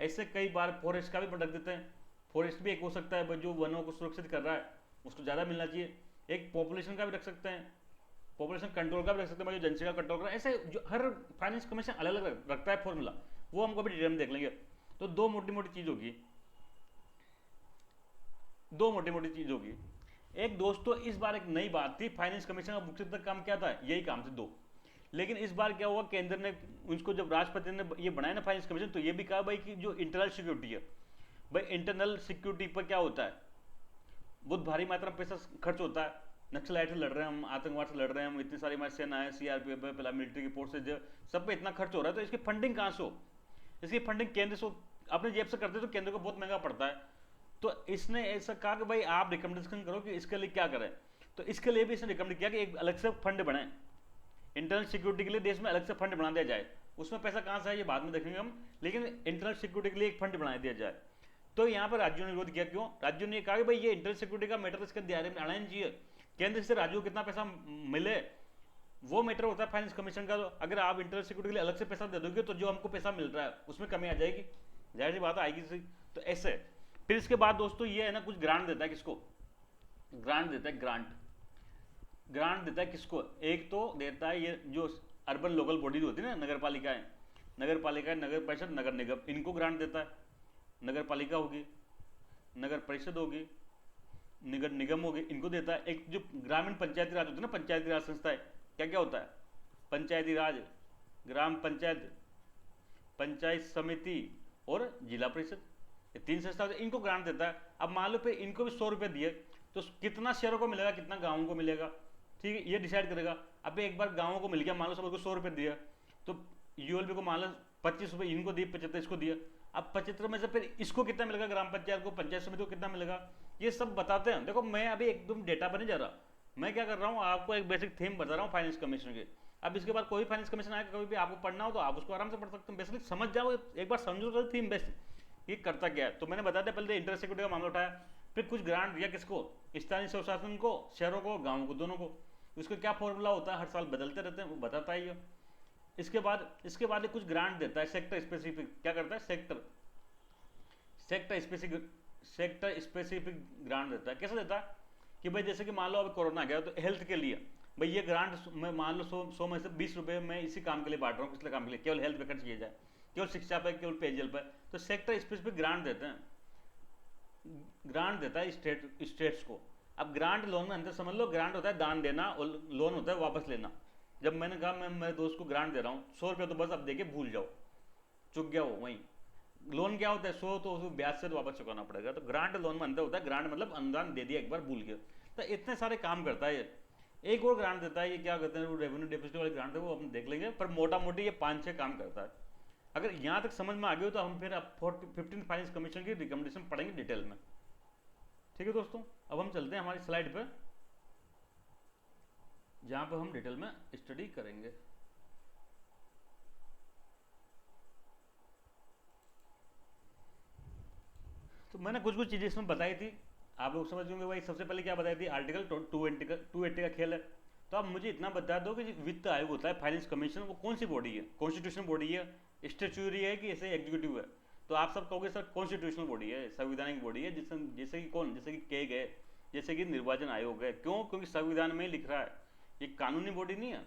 ऐसे कई बार फॉरेस्ट का भी रख देते हैं, फॉरेस्ट भी एक हो सकता है भाई, जो वनों को सुरक्षित कर रहा है उसको ज़्यादा मिलना चाहिए। एक पॉपुलेशन का भी रख सकते हैं, पॉपुलेशन कंट्रोल का भी रख सकते हैं भाई, जो जनसंख्या कंट्रोल कर रहा है। ऐसे जो हर फाइनेंस कमीशन अलग अलग रखता है फॉर्मूला, वो हमको भी डिटेल में देख लेंगे। तो दो मोटी मोटी चीज़ होगी, दो मोटी मोटी चीज़ होगी। एक दोस्तों इस बार एक नई बात थी, फाइनेंस कमीशन का मुख्य काम क्या था, यही काम थे दो। लेकिन इस बार क्या हुआ, केंद्र ने उसको, जब राष्ट्रपति ने ये बनाया ना फाइनेंस कमीशन, तो ये भी कहा भाई कि जो इंटरनल सिक्योरिटी है भाई, इंटरनल सिक्योरिटी पर क्या होता है, बहुत भारी मात्रा में पैसा खर्च होता है। नक्सलाइट से लड़ रहे हैं हम, आतंकवाद से लड़ रहे हैं हम, इतनी सारी हमारी सेना है, CRPF है, पहला मिलिट्री की फोर्सेज, सब पे इतना खर्च हो रहा है, तो इसकी फंडिंग कहाँ से हो? इसकी फंडिंग केंद्र से अपने जेब से करते तो केंद्र को बहुत महंगा पड़ता है। तो इसने ऐसा कहा कि भाई आप रिकमेंडेशन करो कि इसके लिए क्या करें, तो इसके लिए भी इसने रिकमेंड किया कि एक अलग से फंड बने, इंटरनल सिक्योरिटी के लिए देश में अलग से फंड बना दिया जाए। उसमें पैसा कहाँ से है ये बाद में देखेंगे हम, लेकिन इंटरनल सिक्योरिटी के लिए एक फंड बना दिया जाए। तो यहाँ पर राज्यों ने विरोध किया, क्यों? राज्यों ने कहा कि भाई ये इंटरनल सिक्योरिटी का मैटर इसके दायरे में आना ही चाहिए, केंद्र से राज्यों को कितना पैसा मिले वो मैटर होता है फाइनेंस कमीशन का। तो अगर आप इंटरनल सिक्योरिटी के लिए अलग से पैसा दे दोगे तो जो हमको पैसा मिल रहा है उसमें कमी आ जाएगी, जाहिर सी बात आएगी सी। तो ऐसे फिर इसके बाद दोस्तों ये है ना, कुछ ग्रांट देता है, किसको ग्रांट देता है, ग्रांट देता है किसको? एक तो देता है ये जो अर्बन लोकल बॉडीज होती है ना, नगर पालिकाएं, नगर परिषद, नगर निगम, इनको ग्रांट देता है। नगर पालिका होगी, नगर परिषद होगी, नगर निगम होगी, इनको देता है। एक जो ग्रामीण पंचायती राज होती है ना, पंचायती राज संस्थाएं, क्या क्या होता है, पंचायती राज, ग्राम पंचायत, पंचायत समिति और जिला परिषद, ये 3 संस्था, इनको ग्रांट देता है। अब मान लो पे इनको भी 100 रुपये दिए तो कितना शहरों को मिलेगा, कितना गाँवों को मिलेगा, ठीक है, ये डिसाइड करेगा। अब एक बार गाँवों को मिल गया, मान लो सबको 100 रुपये दिया, तो ULB को मान लो 25 रुपये इनको दिए, 75 इसको दिया। अब 75 में से फिर इसको कितना मिलेगा, ग्राम पंचायत को, पंचायत समिति को कितना मिलेगा, ये सब बताते हैं। देखो मैं अभी एकदम डेटा पर नहीं जा रहा, मैं क्या कर रहा हूँ, आपको एक बेसिक थीम बता रहा हूँ फाइनेंस कमीशन के। अब इसके बाद कोई फाइनेंस कमीशन आएगा, कभी भी आपको पढ़ना हो तो आप उसको आराम से पढ़ सकते हैं, बेसिकली समझ जाओ, एक बार समझो तो थीम बेस्ट ये करता क्या है। तो मैंने बताया था पहले इंटरनल सिक्योरिटी का मामला उठाया, फिर कुछ ग्रांट दिया किसको, स्थानीय स्वशासन को, शहरों को, गाँव को, दोनों को। उसका क्या फॉर्मूला होता है, हर साल बदलते रहते हैं, वो बताता है ये। इसके बाद कुछ ग्रांट देता है सेक्टर स्पेसिफिक, क्या करता है, सेक्टर स्पेसिफिक ग्रांट देता है। कैसे देता है कि भाई जैसे कि मान लो अभी कोरोना आ गया तो हेल्थ के लिए भाई ये ग्रांट मैं मान लो 100 में से 20 रुपये मैं इसी काम के लिए बांट रहा हूँ, किस काम के लिए, केवल हेल्थ पे खर्च किया जाए, केवल शिक्षा पे, केवल पेयजल पे, तो सेक्टर स्पेसिफिक ग्रांट देते हैं, ग्रांट देता है स्टेट्स को। अब ग्रांट लोन में अंतर समझ लो, ग्रांट होता है दान देना और लोन होता है वापस लेना। जब मैंने कहा मैं मेरे दोस्त को ग्रांट दे रहा हूँ 100 रुपये, तो बस अब देके भूल जाओ, चुक गया वो वहीं। लोन क्या होता है, 100 तो उसको ब्याज से तो वापस चुकाना पड़ेगा। तो ग्रांट लोन में अंतर होता है, ग्रांट मतलब अनुदान दे दिया एक बार भूल गया। तो इतने सारे काम करता है ये। एक और ग्रांट देता है, ये क्या कहते हैं, रेवेन्यू डेफिसिट वाली ग्रांट है, वो हम देख लेंगे, पर मोटा मोटी ये 5-6 काम करता है। अगर यहाँ तक समझ में आ गई हो तो हम फिर 15th फाइनेंस कमीशन की रिकमेंडेशन पढ़ेंगे डिटेल में। ठीक है दोस्तों, अब हम चलते हैं हमारी स्लाइड पर, जहाँ पर हम डिटेल में स्टडी करेंगे। तो मैंने कुछ चीज़ें इसमें बताई थी, आप लोग समझ होंगे। भाई सबसे पहले क्या बताई थी, आर्टिकल 280 का खेल है। तो आप मुझे इतना बता दो कि वित्त आयोग होता है, फाइनेंस कमीशन, वो कौन सी बॉडी है, कॉन्स्टिट्यूशनल बॉडी है, स्टेचुरी है कि ऐसे एग्जीक्यूटिव है। तो आप सब कहोगे सर कॉन्स्टिट्यूशनल बॉडी है, संवैधानिक बॉडी है, जैसे कि कौन, जैसे कि केग है, जैसे कि निर्वाचन आयोग है। क्यों? क्योंकि संविधान में लिख रहा है, ये कानूनी बॉडी नहीं है,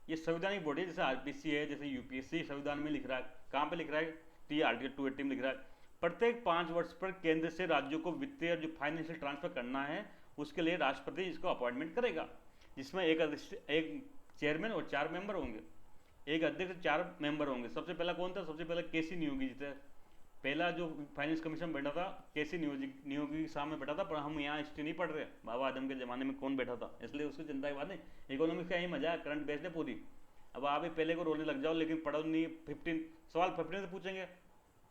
ये संवैधानिक बॉडी है। जैसे आरपीसी है, जैसे यूपीएससी, संविधान में लिख रहा है। कहाँ पे लिख रहा है? टी आर्टिकल 280 में लिख रहा है, प्रत्येक 5 वर्ष पर केंद्र से राज्यों को वित्तीय जो फाइनेंशियल ट्रांसफर करना है, उसके लिए राष्ट्रपति इसको अपॉइंटमेंट करेगा, जिसमें एक चेयरमैन और 4 मेंबर होंगे, एक अध्यक्ष 4 मेंबर होंगे। सबसे पहला कौन था? सबसे पहला केसी नियोगी जी थे। पहला जो फाइनेंस कमीशन बैठा था केसी नियोगी के सामने बैठा था। पर हम यहाँ हिस्ट्री नहीं पढ़ रहे, बाबा आदम के ज़माने में कौन बैठा था, इसलिए उसकी चिंता की बात नहीं। इकोनॉमिक्स का यही मजा है, करंट बेस्ड है पूरी। अब आप ही पहले को रोने लग जाओ, लेकिन पढ़ो नहीं। 15 सवाल 15 से पूछेंगे,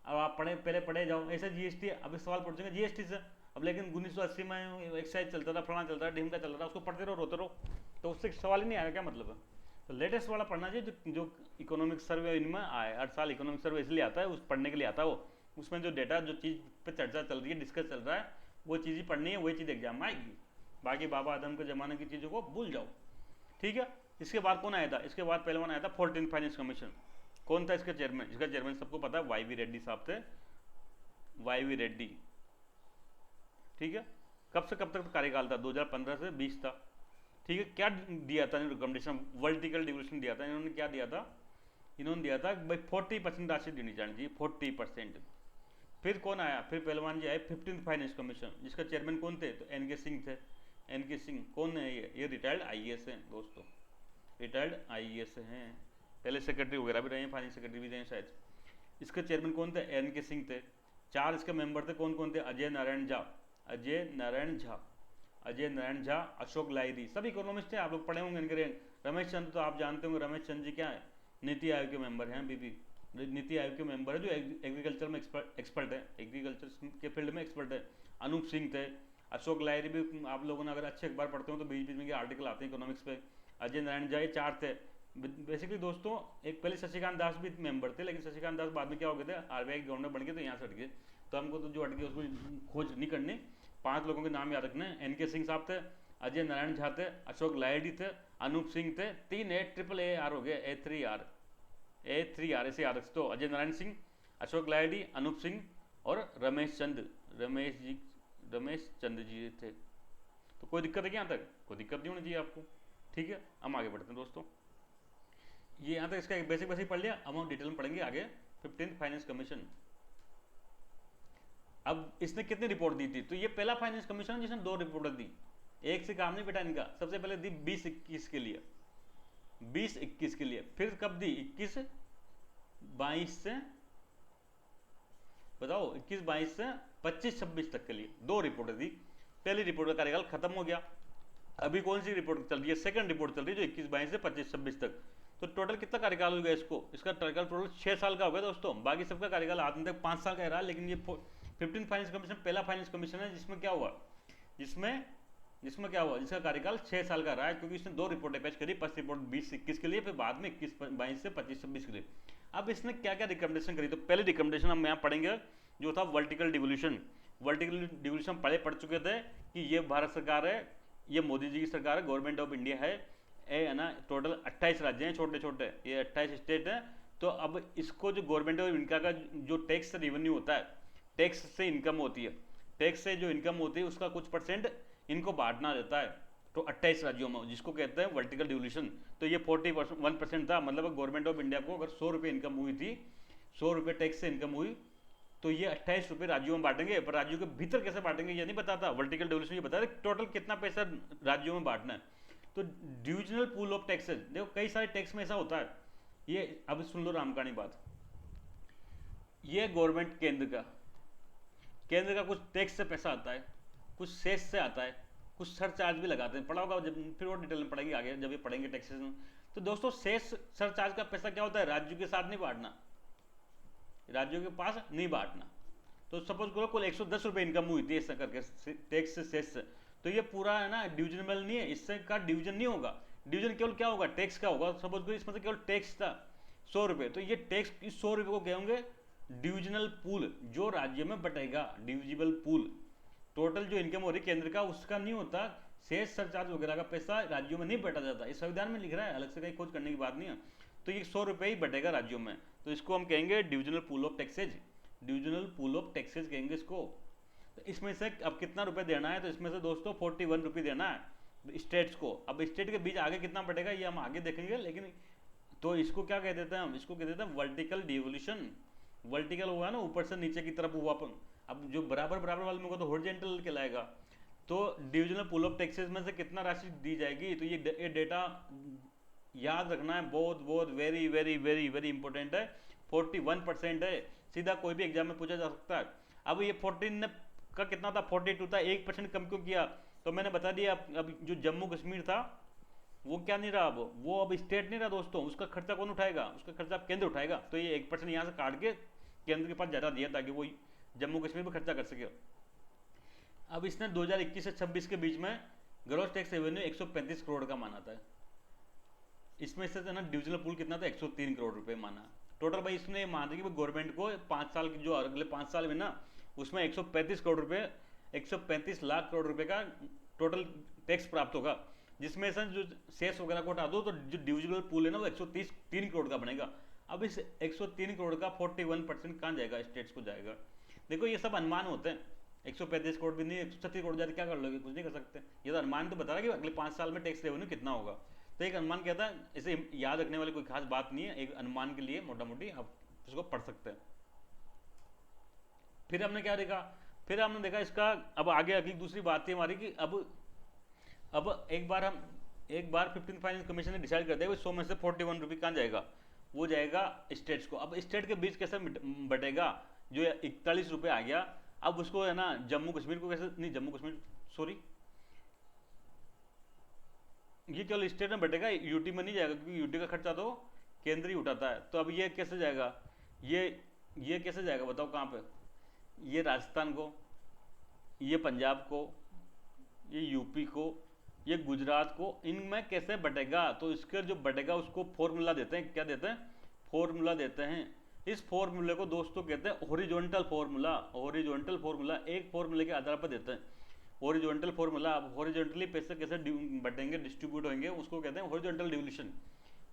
अब आप पहले पढ़े जाओ। ऐसे जीएसटी, अभी सवाल पूछेंगे जीएसटी से। अब लेकिन 1980 में एक्साइज चलता था, फलाना चलता था, ढिमका चल रहा था, उसको पढ़ते रहो, रोते रहो, तो उससे सवाल ही नहीं आएगा, क्या मतलब है। तो लेटेस्ट वाला पढ़ना चाहिए, जो इकोनॉमिक सर्वे इनमें आए। हर साल इकोनॉमिक सर्वे इसलिए आता है, उस पढ़ने के लिए आता है वो। उसमें जो डेटा, जो चीज़ पे चर्चा चल रही है, डिस्कस चल रहा है, वो चीज़ ही पढ़नी है, वही चीज़ एग्जाम में आएगी। बाकी बाबा आदम के ज़माने की चीज़ों को भूल जाओ, ठीक है। इसके बाद कौन आया था? इसके बाद पहले वन आया था 14th फाइनेंस कमीशन। कौन था इसका चेयरमैन? इसका चेयरमैन सबको पता है, वाई वी रेड्डी साहब थे, वाई वी रेड्डी, ठीक है। कब से कब तक कार्यकाल था? 2015 से 20 था, ठीक है। क्या दिया था रिकमेंडेशन? वर्टिकल डिवोल्यूशन दिया था इन्होंने। क्या दिया था? इन्होंने दिया था भाई 40% राशि देनी चाहिए, 40%। फिर कौन आया? फिर पहलवान जी आए, 15th फाइनेंस कमीशन, जिसका चेयरमैन कौन थे? तो एन के सिंह थे। एन के सिंह कौन है? ये रिटायर्ड आईएएस हैं दोस्तों, रिटायर्ड आईएएस हैं, पहले सेक्रेटरी वगैरह भी रहे हैं, फाइनेंस सेक्रेटरी भी रहे हैं शायद। इसके चेयरमैन कौन थे? एन के सिंह थे। 4 इसके मेंबर थे, कौन कौन थे? अजय नारायण झा, अजय नारायण झा, अजय नारायण झा, अशोक लाहिरी, सब इकोनॉमिस्ट हैं, आप लोग पढ़े होंगे इनके। रमेश चंद तो आप जानते होंगे, रमेश चंद जी क्या है? नीति आयोग के मेंबर हैं, अभी भी नीति आयोग के मेंबर है, जो एग्रीकल्चर में एक्सपर्ट है, एग्रीकल्चर के फील्ड में एक्सपर्ट है। अनूप सिंह थे। अशोक लाहिरी भी, आप लोगों ने अगर अच्छे अखबार पढ़ते हो तो बीच बीच में आर्टिकल आते हैं इकोनॉमिक्स पे। अजय नारायण झा, ये 4 थे बेसिकली दोस्तों। एक पहले शशिकांत दास भी मेंबर थे, लेकिन शशिकांत दास बाद में क्या हो गए थे, आरबीआई के गवर्नर बन गए, तो यहाँ से हट गए। तो हमको तो जो हट गए उसको खोज नहीं करनी। 5 लोगों के नाम याद रखने। एन के सिंह साहब थे, अजय नारायण झा थे, अशोक लाहिड़ी थे, अनूप सिंह थे। 3 A ट्रिपल AR हो गया, A3R ऐसे याद रख दो। अजय नारायण सिंह, अशोक लाहिड़ी, अनूप सिंह और रमेश चंद जी थे। तो कोई दिक्कत है क्या? यहाँ तक कोई दिक्कत नहीं होनी चाहिए आपको, ठीक है। हम आगे बढ़ते हैं दोस्तों, ये यहाँ तक इसका बेसिक पढ़ लिया। अब हम डिटेल में पढ़ेंगे आगे 15th फाइनेंस कमीशन। अब इसने कितनी रिपोर्ट दी थी? तो ये पहला फाइनेंस कमीशन जिसने 2 रिपोर्ट दी, एक से काम नहीं बेटा इनका। सबसे पहले दी 2021 के लिए, 2021 के लिए। फिर कब दी? 21-22 से, बताओ, 21-22 से 25-26 तक के लिए 2 रिपोर्टें दी। पहली रिपोर्ट का कार्यकाल खत्म हो गया। अभी कौन सी रिपोर्ट चल रही है? सेकंड रिपोर्ट चल रही है, जो 21-22 से 25-26 तक। तो टोटल कितना कार्यकाल हो गया इसको? इसका कार्यकाल टोटल 6 साल का हो गया दोस्तों। बाकी सबका कार्यकाल आज तक 5 साल का रहा, लेकिन ये 15th फाइनेंस कमीशन पहला फाइनेंस कमीशन है जिसमें क्या हुआ, जिसका कार्यकाल 6 साल का रहा है, क्योंकि इसने 2 रिपोर्टें पेश करी। फर्स्ट रिपोर्ट 2021 के लिए, फिर बाद में 21-22 से 25-26 के लिए। अब इसने क्या क्या रिकमेंडेशन करी? तो पहले रिकमेंडेशन हम यहाँ पढ़ेंगे, जो था वर्टिकल डिवोल्यूशन। वर्टिकल डिवोल्यूशन पढ़ चुके थे कि ये भारत सरकार है, ये मोदी जी की सरकार है, गवर्नमेंट ऑफ इंडिया है ना। टोटल 28 राज्य हैं, छोटे छोटे, ये 28 स्टेट हैं। तो अब इसको जो गवर्नमेंट ऑफ इंडिया का जो टैक्स रेवेन्यू होता है, टैक्स से इनकम होती है, टैक्स से जो इनकम होती है उसका कुछ % इनको बांटना रहता है। तो 28 राज्यों में, जिसको कहते हैं वर्टिकल डिवोल्यूशन। तो ये 41% था, मतलब गवर्नमेंट ऑफ इंडिया को अगर 100 रुपये इनकम हुई थी, 100 रुपये टैक्स से इनकम हुई, तो ये 28 रुपये राज्यों में बांटेंगे। पर राज्यों के भीतर कैसे बांटेंगे ये नहीं बताता, वर्टिकल डिवोल्यूशन ये बताता है टोटल कितना पैसा राज्यों में बांटना है। तो डिविजनल पूल ऑफ टैक्सेस, देखो कई सारे टैक्स में ऐसा होता है। ये अब सुन लो रामकानी बात, ये गवर्नमेंट केंद्र का कुछ टैक्स से पैसा आता है, कुछ सेस से आता है, कुछ सरचार्ज भी लगाते हैं, पढ़ा होगा जब, फिर और डिटेल में पढ़ेंगे आगे जब ये पढ़ेंगे टैक्सेस में। तो दोस्तों सेस सरचार्ज का पैसा क्या होता है, राज्यों के साथ नहीं बांटना, राज्यों के पास नहीं बांटना। तो सपोज करो कुल 110 रुपये इनकम हुई थी ऐसा करके टैक्स से सेस से, तो ये पूरा है ना डिविजनल नहीं है, इससे का डिवीजन नहीं होगा। डिवीजन केवल क्या होगा, टैक्स का होगा। सपोज करो इसमें से केवल टैक्स था 100 रुपये, तो ये टैक्स इस 100 रुपये को कहेंगे डिविजनल पूल, जो राज्य में बटेगा, डिविजिबल पूल। टोटल जो इनकम हो रही केंद्र का उसका नहीं होता, सेस सरचार्ज वगैरह का पैसा राज्यों में नहीं बटा जाता। इस संविधान में लिख रहा है, अलग से कहीं खोज करने की बात नहीं है। तो ये 100 रुपये ही बटेगा राज्यों में, तो इसको हम कहेंगे divisional pool of taxes, divisional pool of taxes कहेंगे इसको। तो इसमें से अब कितना रुपए देना है, तो इसमें से दोस्तों 41 रुपये देना है स्टेट्स को। अब स्टेट के बीच आगे कितना बटेगा ये हम आगे देखेंगे, लेकिन तो इसको क्या कह देते हैं हम, इसको कह देते हैं वर्टिकल डिवोल्यूशन। वर्टिकल हुआ ना ऊपर से नीचे की तरफ हुआ, अब जो बराबर बराबर वाले में होगा तो हॉरिजॉन्टल कहलाएगा। तो डिविजनल पूल ऑफ टैक्सेस में से कितना राशि दी जाएगी, तो ये डेटा याद रखना है, बहुत बहुत very very very very important है। 41% है, सीधा कोई भी एग्जाम में पूछा जा सकता है। अब ये 14 का कितना था, 42 था, 1% कम क्यों किया, तो मैंने बता दिया। अब जो जम्मू कश्मीर था वो क्या नहीं रहा, अब वो अब स्टेट नहीं रहा दोस्तों, उसका खर्चा कौन उठाएगा, उसका खर्चा केंद्र उठाएगा। तो ये 1% यहाँ से काट के केंद्र के पास ज़्यादा दिया ताकि वो जम्मू कश्मीर में खर्चा कर सके। अब इसने 2021 से 26 के बीच में ग्रॉस टैक्स रेवेन्यू 135 करोड़ का माना था। इसमें से ना डिविजनल पूल कितना था, 103 करोड़ रुपए माना टोटल। भाई इसने माना कि गवर्नमेंट को 5 साल की जो अगले 5 साल में ना, उसमें 135 करोड़ रुपए, 135 लाख करोड़ रुपए का टोटल टैक्स प्राप्त होगा, जिसमें से जो सेस वगैरह को हटा दो तो जो डिविजिबल पूल है ना वो 103 करोड़ का बनेगा। अब इस 103 करोड़ का 41% कहाँ जाएगा, स्टेट्स को जाएगा। देखो ये सब अनुमान होते हैं, 135 करोड़ भी नहीं, 136 करोड़ जाकर क्या कर लोगे, कुछ नहीं कर सकते। ये तो अनुमान तो बता रहा है कि अगले 5 साल में टैक्स रेवेन्यू कितना होगा। तो एक अनुमान कहता है, इसे याद रखने वाली कोई खास बात नहीं है, एक अनुमान के लिए मोटा मोटी आप इसको पढ़ सकते हैं। फिर हमने क्या देखा, फिर हमने देखा इसका, अब आगे अगली दूसरी बात थी हमारी कि अब एक बार 15th फाइनेंस कमीशन ने डिसाइड कर दिया 100 में से 41 रुपये कहाँ जाएगा, वो जाएगा स्टेट्स को। अब स्टेट के बीच कैसे बटेगा, जो 41 रुपये आ गया, अब उसको है ना जम्मू कश्मीर को कैसे, नहीं जम्मू कश्मीर सॉरी, ये केवल स्टेट में बटेगा, यूटी में नहीं जाएगा, क्योंकि यूटी का खर्चा तो केंद्र ही उठाता है। तो अब ये कैसे जाएगा, ये कैसे जाएगा बताओ कहाँ पे, ये राजस्थान को, ये पंजाब को, ये यूपी को, ये गुजरात को, इनमें कैसे बटेगा। तो इसके जो बटेगा उसको फॉर्मूला देते हैं, क्या देते हैं, फॉर्मूला देते हैं। इस फॉर्मूले को दोस्तों कहते हैं हॉरिजॉन्टल फॉर्मूला। हॉरिजॉन्टल फॉर्मूला एक फॉर्मूले के आधार पर देते हैं, हॉरिजॉन्टल फॉर्मूला। अब हॉरिजॉन्टली पैसे कैसे बटेंगे, डिस्ट्रीब्यूट होंगे, उसको कहते हैं हॉरिजॉन्टल डिवोल्यूशन।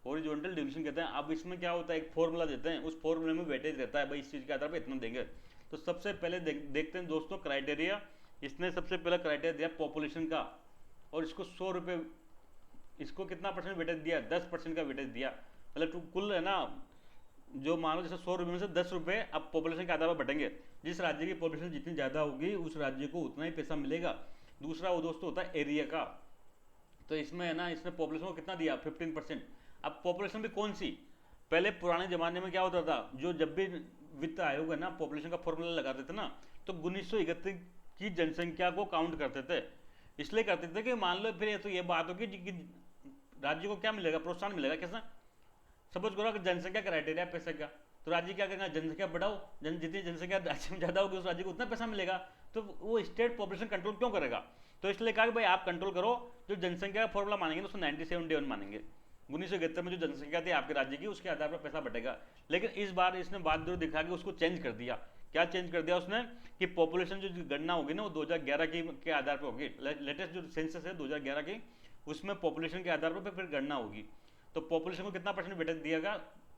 हॉरिजॉन्टल डिवोल्यूशन कहते हैं। अब इसमें क्या होता है, एक फॉर्मूला देते हैं, उस फॉर्मूले में वेटेज रहता है, भाई इस चीज़ के आधार पर इतना देंगे। तो सबसे पहले देखते हैं दोस्तों क्राइटेरिया। इसने सबसे पहला क्राइटेरिया दिया पॉपुलेशन का, और इसको 100 रुपये, इसको कितना परसेंट वेटेज दिया, 10% का वेटेज दिया। मतलब कुल है ना, जो मान लो जैसे 100 रुपये में से 10 रुपये अब पॉपुलेशन के आधार पर बटेंगे। जिस राज्य की पॉपुलेशन जितनी ज़्यादा होगी उस राज्य को उतना ही पैसा मिलेगा। दूसरा वो दोस्तों होता है एरिया का। तो इसमें है ना, इसने पॉपुलेशन को कितना दिया, 15%। अब पॉपुलेशन भी कौन सी, पहले पुराने ज़माने में क्या होता था, जो जब भी वित्त आयोग है ना पॉपुलेशन का फॉर्मूला लगाते थे ना, तो 1931 की जनसंख्या को काउंट करते थे। इसलिए करते थे कि मान लो फिर तो ये बात होगी कि राज्य को क्या मिलेगा, प्रोत्साहन मिलेगा। कैसा, सपोज करो कि जनसंख्या क्राइटेरिया पैसे का, तो राज्य क्या करेगा, जनसंख्या बढ़ाओ, जितनी जनसंख्या राज्य में ज़्यादा होगी उस राज्य को उतना पैसा मिलेगा। तो वो स्टेट पॉपुलेशन कंट्रोल क्यों करेगा, तो इसलिए कहा कि भाई आप कंट्रोल करो, जो जनसंख्या का फॉर्मूला मानेंगे तो उसको 97 मानेंगे। 1971 में जो जनसंख्या थी आपके राज्य की उसके आधार पर पैसा बटेगा। लेकिन इस बार इसने बात जरूर दिखा के उसको चेंज कर दिया। क्या चेंज कर दिया उसने, कि पॉपुलेशन जो गणना होगी ना वो 2011 के आधार पर होगी। लेटेस्ट जो सेंसस है 2011 की, उसमें पॉपुलेशन के आधार पर फिर गणना होगी। तो पॉपुलेशन को कितना परसेंट वेटेज दिया गया,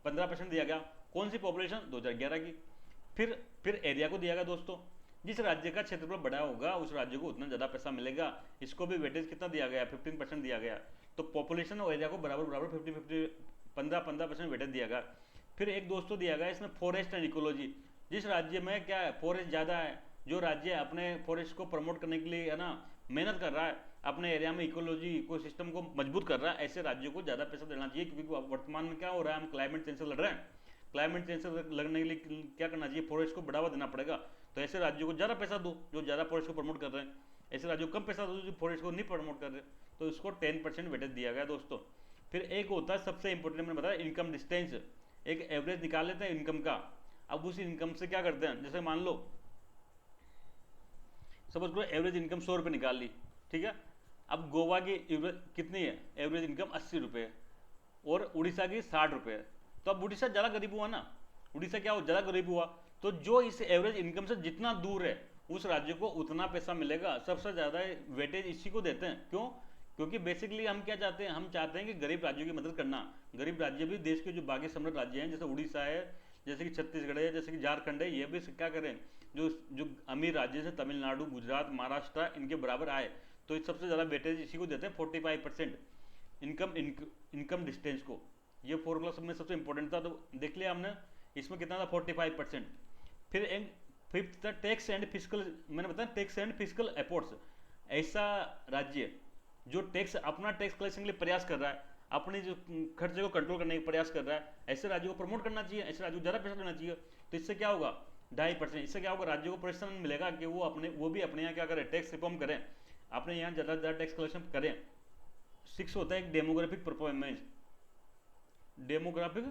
15% दिया गया। कौन सी पॉपुलेशन, 2011 की। फिर एरिया को दिया गया दोस्तों, जिस राज्य का क्षेत्रफल बड़ा होगा उस राज्य को उतना ज़्यादा पैसा मिलेगा। इसको भी वेटेज कितना दिया गया, 15% दिया गया। तो पॉपुलेशन और एरिया को बराबर बराबर 50-50 15% वेटेज दिया गया। फिर एक दोस्तों दिया गया इसमें फॉरेस्ट एंड इकोलॉजी। जिस राज्य में क्या है, फॉरेस्ट ज़्यादा है, जो राज्य अपने फॉरेस्ट को प्रमोट करने के लिए है ना मेहनत कर रहा है, अपने एरिया में इकोलॉजी इकोसिस्टम को मजबूत कर रहा है, ऐसे राज्यों को ज़्यादा पैसा देना चाहिए। क्योंकि वर्तमान में क्या हो रहा है, हम क्लाइमेट चेंज से लड़ रहे हैं। क्लाइमेट चेंज से लड़ने के लिए क्या करना चाहिए, फॉरेस्ट को बढ़ावा देना पड़ेगा। तो ऐसे राज्यों को ज़्यादा पैसा दो जो ज़्यादा फॉरेस्ट को प्रमोट कर रहे हैं, ऐसे राज्यों को कम पैसा दो जो फॉरेस्ट को नहीं प्रमोट कर रहे। तो इसको 10% वेटेज दिया गया दोस्तों। फिर एक होता है सबसे इंपॉर्टेंट, मैंने बताया इनकम डिस्टेंस, एक एवरेज निकाल लेते हैं इनकम का। अब उस इनकम से क्या करते हैं, जैसे मान लो सपोज करो एवरेज इनकम 100 रुपये निकाल ली, ठीक है। अब गोवा की कितनी है एवरेज इनकम, 80 रुपये, और उड़ीसा की 60 रुपये। तो अब उड़ीसा ज़्यादा गरीब हुआ ना, उड़ीसा क्या हो ज़्यादा गरीब हुआ। तो जो इस एवरेज इनकम से जितना दूर है उस राज्य को उतना पैसा मिलेगा। सबसे ज़्यादा वेटेज इसी को देते हैं। क्यों? क्योंकि बेसिकली हम क्या चाहते हैं, हम चाहते हैं कि गरीब राज्यों की मदद करना। गरीब राज्य भी देश के जो बाकी समृद्ध राज्य हैं, जैसे उड़ीसा है, जैसे कि छत्तीसगढ़ है, जैसे कि झारखंड है, ये भी क्या करें, जो जो अमीर राज्य से तमिलनाडु, गुजरात, महाराष्ट्र, इनके बराबर आए। तो सबसे ज़्यादा वेटेज इसी को देते हैं, 45% इनकम डिस्टेंस को। ये फॉर्मूला सब में सबसे इंपॉर्टेंट था, तो देख लिया हमने। इसमें कितना था, 45%। फिर एक फिफ्थ था टैक्स एंड फिजिकल, मैंने बताया टैक्स एंड फिजिकल एफर्ट्स। ऐसा राज्य जो टैक्स अपना टैक्स कलेक्शन के लिए प्रयास कर रहा है, अपने जो खर्चे को कंट्रोल करने का प्रयास कर रहा है, ऐसे राज्यों को प्रमोट करना चाहिए, ऐसे राज्यों को ज़्यादा पैसा देना चाहिए। तो इससे क्या होगा, 2.5%। इससे क्या होगा, राज्यों को प्रोत्साहन मिलेगा कि वो भी अपने यहाँ क्या करें, टैक्स रिफॉर्म करें, अपने यहाँ ज़्यादा से ज़्यादा टैक्स कलेक्शन करें। 6 होता है एक डेमोग्राफिक परफॉर्मेंस, डेमोग्राफिक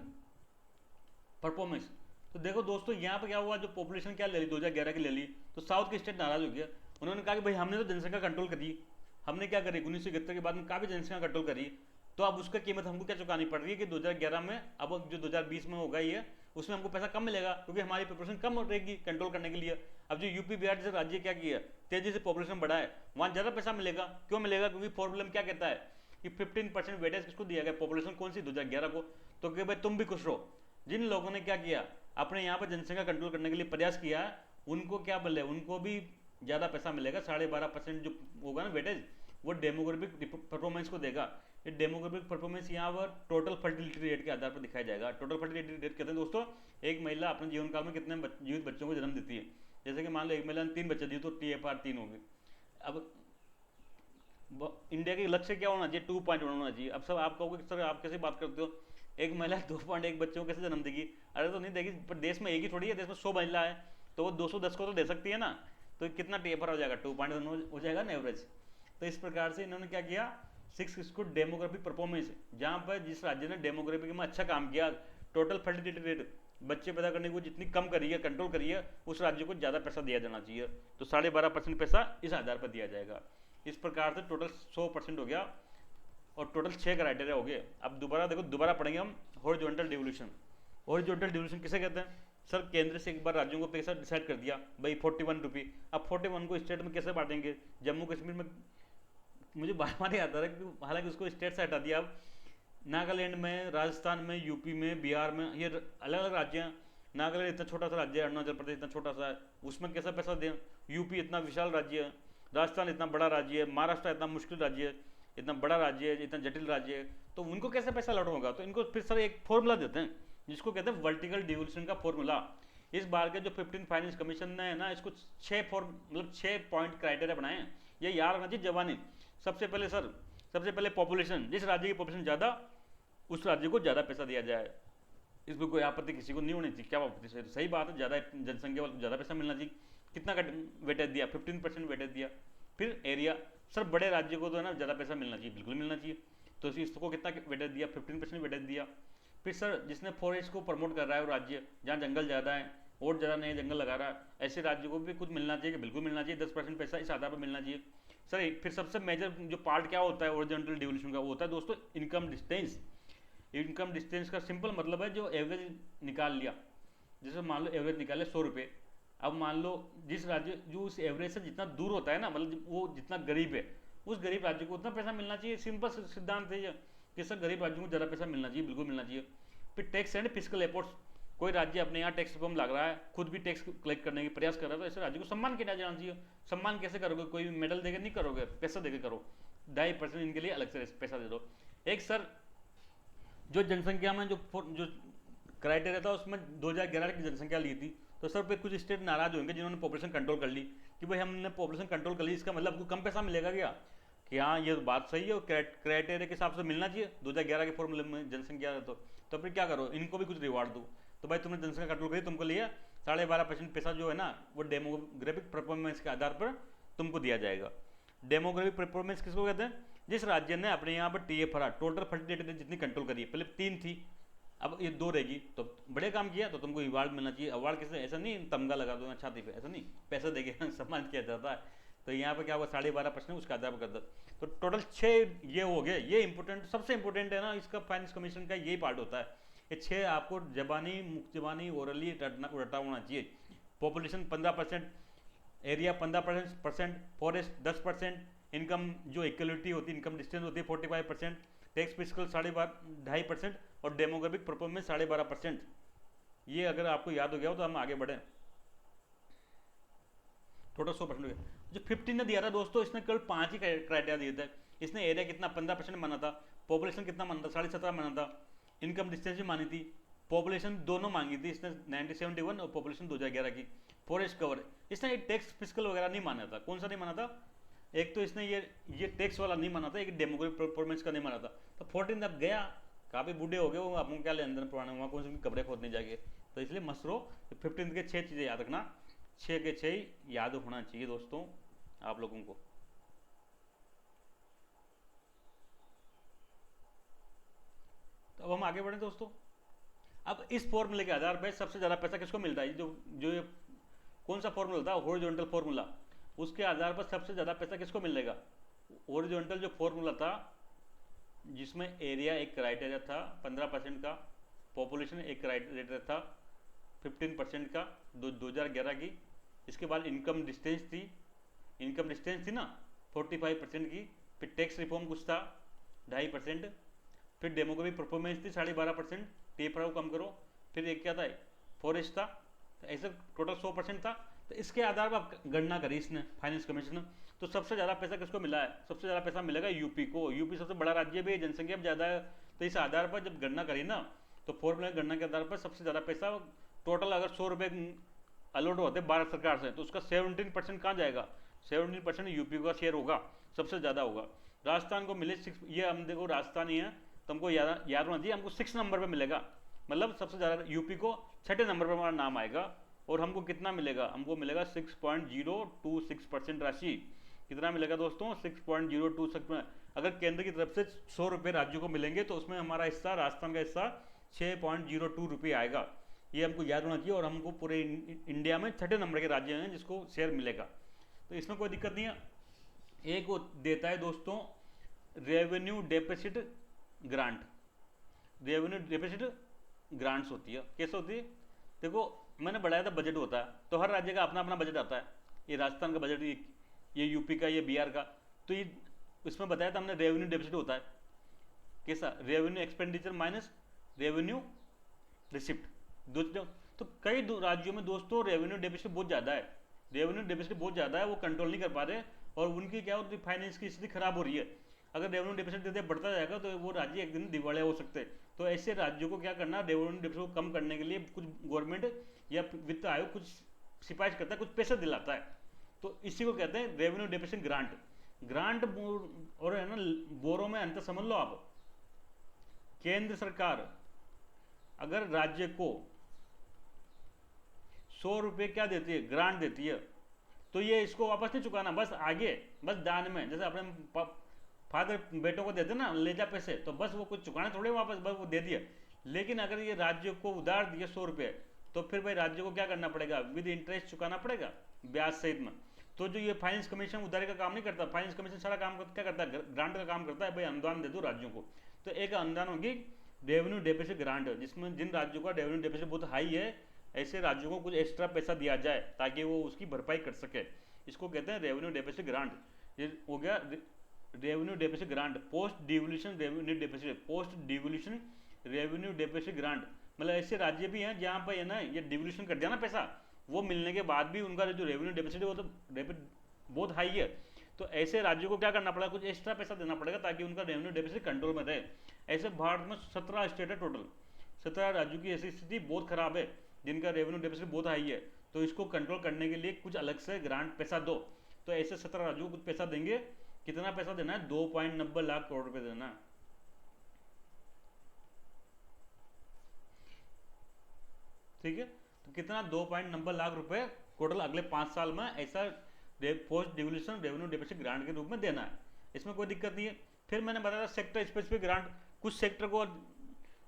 परफॉर्मेंस। तो देखो दोस्तों यहाँ पे क्या हुआ, जो पॉपुलेशन क्या ले ली 2011 की ले ली, तो साउथ के स्टेट नाराज हो गया। उन्होंने कहा कि भाई हमने तो जनसंख्या कंट्रोल करी, हमने क्या करी 1971 के बाद में काफ़ी जनसंख्या कंट्रोल करी, तो अब उसका कीमत हमको क्या चुकानी पड़ रही है कि 2011 में, अब जो 2020 में होगा ये, उसमें हमको पैसा कम मिलेगा क्योंकि हमारी पॉपुलेशन कम रहेगी कंट्रोल करने के लिए। अब जो यूपी बिहार जैसे राज्य क्या किया, तेजी से पॉपुलेशन बढ़ा है, वहाँ ज़्यादा पैसा मिलेगा। क्यों मिलेगा, क्योंकि फॉर्मूला में क्या कहता है कि 15% वेटेज किसको दिया गया, पॉपुलेशन कौन सी 2011 को। तो कि भाई तुम भी खुश रहो, जिन लोगों ने क्या किया, अपने यहाँ पर जनसंख्या कंट्रोल करने के लिए प्रयास किया, उनको क्या मिले, उनको भी ज़्यादा पैसा मिलेगा। 12.5% जो होगा ना वेटेज, वो डेमोग्राफिक परफॉर्मेंस को देगा। ये डेमोग्राफिक परफॉर्मेंस यहाँ पर टोटल फर्टिलिटी रेट के आधार पर दिखाया जाएगा। टोटल फर्टिलिटी रेट कहते हैं दोस्तों, एक महिला अपने जीवन काल में कितने जीवित बच्चों को जन्म देती है। जैसे कि मान लो एक महिला ने 3 बच्चे दिए तो TFR 3 होगी। अब इंडिया के लक्ष्य क्या होना चाहिए, 2.1 होना चाहिए। अब सब आप कहोगे सर आप कैसे बात करते हो, एक महिला 2.1 बच्चों को कैसे जन्म देगी। अरे तो नहीं देगी, पर देश में एक ही थोड़ी है, देश में 100 महिला है, तो वो 210 को तो दे सकती है ना। तो कितना TFR हो जाएगा, 2.1 हो जाएगा ना एवरेज। तो इस प्रकार से इन्होंने क्या किया, 6 इसको डेमोग्राफिक परफॉर्मेंस, जहाँ पर जिस राज्य ने डेमोग्राफी में अच्छा काम किया, टोटल फर्टिलिटी रेट, बच्चे पैदा करने को जितनी कम करी है, कंट्रोल करी है, उस राज्य को ज़्यादा पैसा दिया जाना चाहिए। तो 12.5% पैसा इस आधार पर दिया जाएगा। इस प्रकार से टोटल 100% हो गया, और टोटल 6 क्राइटेरिया हो गए। अब दोबारा देखो, दोबारा पढ़ेंगे हम हॉरिजॉन्टल डिवोल्यूशन। हॉरिजॉन्टल डिवोल्यूशन किसे कहते हैं, सर केंद्र से एक बार राज्यों को पैसा डिसाइड कर दिया भाई 41 रुपये, अब 41 को स्टेट में कैसे बांटेंगे। जम्मू कश्मीर में मुझे बार बार याद आ रहा है कि हालांकि उसको स्टेट से हटा दिया, अब नागालैंड में, राजस्थान में, यूपी में, बिहार में, ये अलग अलग राज्य हैं। नागालैंड इतना छोटा सा राज्य है, अरुणाचल प्रदेश इतना छोटा सा है, उसमें कैसा पैसा दें। यूपी इतना विशाल राज्य है, राजस्थान इतना बड़ा राज्य है, महाराष्ट्र इतना मुश्किल राज्य है, इतना बड़ा राज्य है, इतना जटिल राज्य है, तो उनको कैसे पैसा लौट होगा। तो इनको फिर सर एक फॉर्मूला देते हैं जिसको कहते हैं वर्टिकल डिवोल्यूशन का फॉर्मूला। इस बार के जो 15 फाइनेंस कमीशन ने ना, इसको 6 पॉइंट क्राइटेरिया बनाए हैं, ये याद रखना चाहिए जवानी। सबसे पहले सर, सबसे पहले पॉपुलेशन, जिस राज्य की पॉपुलेशन ज़्यादा उस राज्य को ज़्यादा पैसा दिया जाए। इसमें कोई आपत्ति किसी को नहीं होनी चाहिए, क्या आपत्ति, सही बात है, ज़्यादा जनसंख्या वाले को ज़्यादा पैसा मिलना चाहिए। कितना का वेटेज दिया, 15% वेटेज दिया। फिर एरिया, सर बड़े राज्य को तो है ना ज़्यादा पैसा मिलना चाहिए, बिल्कुल मिलना चाहिए, तो इसको कितना वेटेज दिया, 15% वेटेज दिया। फिर सर जिसने फॉरेस्ट को प्रमोट कर रहा है वो राज्य, जहाँ जंगल ज़्यादा है और ज़्यादा नए जंगल लगा रहा है, ऐसे राज्य को भी कुछ मिलना चाहिए कि बिल्कुल मिलना चाहिए, 10% पैसा इस आधार पर मिलना चाहिए। सर फिर सबसे मेजर जो पार्ट क्या होता है हॉरिजॉन्टल डिवोल्यूशन का, वो होता है दोस्तों इनकम डिस्टेंस। इनकम डिस्टेंस का सिंपल मतलब है जो एवरेज निकाल लिया, जैसे मान लो एवरेज निकाले 100 रुपये। अब मान लो जिस राज्य जो उस एवरेज से जितना दूर होता है ना, मतलब वो जितना गरीब है, उस गरीब राज्य को उतना पैसा मिलना चाहिए। सिंपल सिद्धांत है ये कि सर गरीब राज्यों को ज़्यादा पैसा मिलना चाहिए, बिल्कुल मिलना चाहिए। फिर टैक्स एंड फिजिकल एफर्ट्स, कोई राज्य अपने यहाँ टैक्स रिफॉर्म लग रहा है, खुद भी टैक्स कलेक्ट करने की प्रयास कर रहा है, तो ऐसे राज्य को सम्मान किया जाना चाहिए। सम्मान कैसे करोगे? कोई मेडल देकर नहीं करोगे, पैसा देकर करो। 2.5% इनके लिए अलग से पैसा दे दो। एक सर जो जनसंख्या में जो क्राइटेरिया था उसमें 2011 की जनसंख्या ली थी, तो सर पे कुछ स्टेट नाराज होंगे जिन्होंने पॉपुलेशन कंट्रोल कर ली कि भाई हमने पॉपुलेशन कंट्रोल कर ली, इसका मतलब आपको कम पैसा मिलेगा क्या? कि हाँ ये बात सही है और क्राइटेरिया के हिसाब से मिलना चाहिए 2011 के फॉर्मूले में जनसंख्या है, तो फिर क्या करो, इनको भी कुछ रिवार्ड दो। तो भाई तुमने जनसंख्या कंट्रोल करी, तुमको लिया 12.5% पैसा जो है ना वो डेमोग्राफिक परफॉर्मेंस के आधार पर तुमको दिया जाएगा। डेमोग्राफिक परफॉर्मेंस किसको कहते हैं? जिस राज्य ने अपने यहाँ पर TFR टोटल फर्टिलिटी जितनी कंट्रोल करी है, पहले 3 थी, अब ये 2 रहेगी, तो बड़े काम किया तो तुमको अवार्ड मिलना चाहिए। अवार्ड किसने? ऐसा नहीं तमगा लगा दो छाती पे, ऐसा नहीं, पैसे देके सम्मान किया जाता है। तो यहाँ पे क्या हुआ, 12.5% उसका आधार पर कर दो। तो टोटल 6 ये हो गए। ये इंपॉर्टेंट, सबसे इंपॉर्टेंट है ना इसका फाइनेंस कमीशन का यही पार्ट होता है। ये 6 आपको जबानी, मुक्त जबानी, ओरली रटा होना चाहिए। पॉपुलेशन 15%, एरिया 15%, फॉरेस्ट 10%, इनकम जो इक्वलिटी होती है, इनकम डिस्टेंस होती है 45%, टैक्स फिस्कल 2.5% और डेमोग्राफिक परफॉर्मेंस 12.5%। ये अगर आपको याद हो गया हो तो हम आगे बढ़े। टोटल 100% हो गया। जो 15 ने दिया था दोस्तों, इसने केवल 5 ही क्राइटेरिया दिए थे। इसने एरिया कितना 15% माना था, पॉपुलेशन कितना माना था 17.5 माना था, इनकम डिस्टेंस भी मानी थी, पॉपुलेशन दोनों मांगी थी इसने 1971 और पॉपुलेशन 2011 की। फॉरेस्ट कवर इसने एक टैक्स फिस्कल वगैरह नहीं माना था। कौन सा नहीं माना था? एक तो इसने ये टैक्स वाला नहीं माना था, एक डेमोग्राफिक परफॉर्मेंस का नहीं माना था। तो 14 अब गया, काफ़ी बूढ़े हो गए वो, आपको क्या ले अंदर पुराने, वहाँ कौन से कपड़े खोदने जाएंगे। तो इसलिए मसरो 15 के 6 चीज़ें याद रखना, 6 के 6 याद होना चाहिए दोस्तों आप लोगों को। तो अब हम आगे बढ़े दोस्तों। अब इस फॉर्मूले के आधार पर सबसे ज़्यादा पैसा किसको मिलता है? जो ये कौन सा फॉर्मूला था, हॉरिजॉन्टल फॉर्मूला, उसके आधार पर सबसे ज़्यादा पैसा किसको मिलेगा? हॉरिजॉन्टल जो फॉर्मूला था जिसमें एरिया एक क्राइटेरिया था 15% का, पॉपुलेशन एक क्राइटेरिया था 15% का 2011 की, इसके बाद इनकम डिस्टेंस थी ना 45% की, फिर टैक्स रिफॉर्म कुछ था 2.5%, फिर डेमोग्राफिक परफॉर्मेंस थी 12.5%, TFR को कम करो, फिर एक क्या था, फॉरेस्ट था, तो ऐसे टोटल 100% था। तो इसके आधार पर गणना करी इसने फाइनेंस कमीशन ने। तो सबसे ज़्यादा पैसा किसको मिला है? सबसे ज़्यादा पैसा मिलेगा यूपी को। यूपी सबसे बड़ा राज्य भी है, जनसंख्या भी ज़्यादा है। तो इस आधार पर जब गणना करी ना, तो फॉर्मूला गणना के आधार पर सबसे ज़्यादा पैसा टोटल अगर 100 रुपये अलॉट होते भारत सरकार से, तो उसका 17% कहाँ जाएगा? 17% यूपी का शेयर होगा, सबसे ज़्यादा होगा। राजस्थान को मिले 6, ये हम देखो राजस्थान ही है, तो हमको याद होना चाहिए, हमको 6 नंबर पर मिलेगा, मतलब सबसे ज़्यादा यूपी को 6ठे नंबर पर हमारा नाम आएगा। और हमको कितना मिलेगा? हमको मिलेगा 6.026% राशि। कितना मिलेगा दोस्तों? 6.026। अगर केंद्र की तरफ से 100 रुपये राज्यों को मिलेंगे तो उसमें हमारा हिस्सा, राजस्थान का हिस्सा 6.02 रुपये आएगा। ये हमको याद होना चाहिए। और हमको पूरे इंडिया में 6ठे नंबर के राज्य हैं जिसको शेयर मिलेगा, तो इसमें कोई दिक्कत नहीं है। एक वो देता है दोस्तों revenue deficit grant. Revenue deficit grants होती है, कैसे होती है? देखो मैंने बढ़ाया था, बजट होता है, तो हर राज्य का अपना अपना बजट आता है। ये राजस्थान का बजट, ये यूपी का, ये बिहार का। तो ये इसमें बताया था हमने रेवेन्यू डेफिसिट होता है कैसा? Revenue expenditure minus revenue receipt. तो कई राज्यों में दोस्तों रेवेन्यू डेफिसिट बहुत ज़्यादा है, वो कंट्रोल नहीं कर पा रहे, और उनकी क्या होती है, फाइनेंस की स्थिति खराब हो रही है। अगर रेवेन्यू डेफिसिट धीरे बढ़ता जाएगा तो वो राज्य एक दिन दिवालिया हो सकते हैं। तो ऐसे राज्यों को क्या करना, रेवेन्यू डेफिसिट को कम करने के लिए कुछ गवर्नमेंट या वित्त आयोग कुछ सिफारिश करता है, कुछ पैसे दिलाता है। तो इसी को कहते हैं रेवेन्यू डेफिसिट ग्रांट। और है ना, बोरो में अंतर समझ लो आप। केंद्र सरकार अगर राज्य को 100 रुपये क्या देती है, ग्रांट देती है, तो ये इसको वापस नहीं चुकाना, बस आगे, बस दान में, जैसे अपने फादर बेटों को देते ना ले जा पैसे, तो बस वो कुछ चुकाने थोड़े वापस, बस वो दे दिए। लेकिन अगर ये राज्य को उधार दिए 100 रुपये, तो फिर भाई राज्य को क्या करना पड़ेगा? विद इंटरेस्ट चुकाना पड़ेगा, ब्याज सहित में। तो जो ये फाइनेंस कमीशन उधारी का काम नहीं करता, फाइनेंस कमीशन सारा काम क्या करता है? ग्रांट का काम करता है, भाई अनुदान दे दो राज्यों को। तो एक अनुदान होगी रेवेन्यू डेफिसिट ग्रांट, जिसमें जिन राज्यों का रेवेन्यू डेफिसिट बहुत हाई है, ऐसे राज्यों को कुछ एक्स्ट्रा पैसा दिया जाए ताकि वो उसकी भरपाई कर सके। इसको कहते हैं रेवेन्यू डेफिसिट ग्रांट। ये हो गया revenue deficit grant. Post devolution revenue deficit grant मतलब ऐसे राज्य भी हैं जहाँ पर है ना ये डिवोल्यूशन कर दिया ना पैसा, वो मिलने के बाद भी उनका जो रेवेन्यू डेफिसिट है वो तो बहुत हाई है। तो ऐसे राज्यों को क्या करना पड़ेगा, कुछ एक्स्ट्रा पैसा देना पड़ेगा ताकि उनका रेवेन्यू डेफिसिट कंट्रोल में रहे। ऐसे भारत में 17 स्टेट है टोटल, 17 राज्यों की ऐसी स्थिति बहुत खराब है जिनका रेवेन्यू डेफिसिट बहुत हाई है। तो इसको कंट्रोल करने के लिए कुछ अलग से ग्रांट पैसा दो। तो ऐसे 17 राज्यों को कुछ पैसा देंगे। कितना पैसा देना है, 2.90 लाख करोड़ रुपए देना है। ठीक है, तो कितना, 2.90 लाख रुपए टोटल अगले 5 साल में ऐसा post devolution revenue deficit grant के रूप में देना है। इसमें कोई दिक्कत नहीं है। फिर मैंने बताया सेक्टर स्पेसिफिक ग्रांट, कुछ सेक्टर को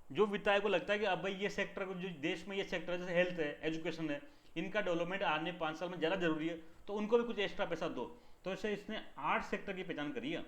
जो वित्त आयोग को लगता है कि अब भाई ये सेक्टर को, जो देश में ये सेक्टर जैसे हेल्थ है, एजुकेशन है, इनका डेवलपमेंट आने 5 साल में ज़्यादा जरूरी है, तो उनको भी कुछ एक्स्ट्रा पैसा दो। तो इससे इसने 8 सेक्टर की पहचान करी है,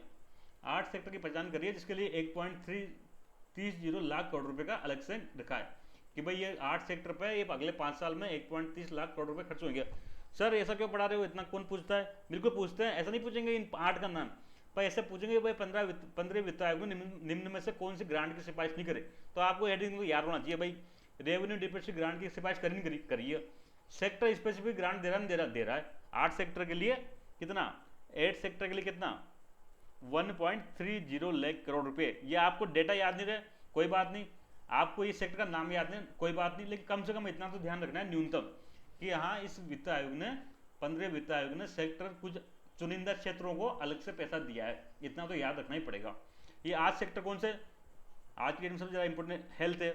8 सेक्टर की पहचान करी है, जिसके लिए 1.30 लाख करोड़ रुपए का अलग से रखा है कि भाई ये 8 सेक्टर पे ये अगले 5 साल में 1.30 लाख करोड़ रुपए खर्च होंगे। सर ऐसा क्यों पढ़ा रहे हो, इतना कौन पूछता है? बिल्कुल पूछते हैं, ऐसा नहीं पूछेंगे इन 8 का नाम, पर ऐसे पूछेंगे भाई 15 वित्त आयोग ने निम्न में से कौन सी ग्रांट की सिफारिश नहीं करे। तो आपको हेडिंग को याद होना चाहिए भाई, रेवेन्यू डेफिसिट ग्रांट की सिफारिश करी नहीं करिए। सेक्टर स्पेसिफिक ग्रांट दे रहा है 8 सेक्टर के लिए कितना, 8 सेक्टर के लिए कितना, 1.30 लाख करोड़ रुपए। ये आपको डेटा याद नहीं रहे कोई बात नहीं, आपको ये सेक्टर का नाम याद नहीं कोई बात नहीं, लेकिन कम से कम इतना तो ध्यान रखना है न्यूनतम कि हाँ इस वित्त आयोग ने 15 वित्त आयोग ने सेक्टर कुछ चुनिंदा क्षेत्रों को अलग से पैसा दिया है, इतना तो याद रखना ही पड़ेगा। ये 8 सेक्टर कौन से, आज की डेट में सबसे ज़्यादा इंपॉर्टेंट हेल्थ है,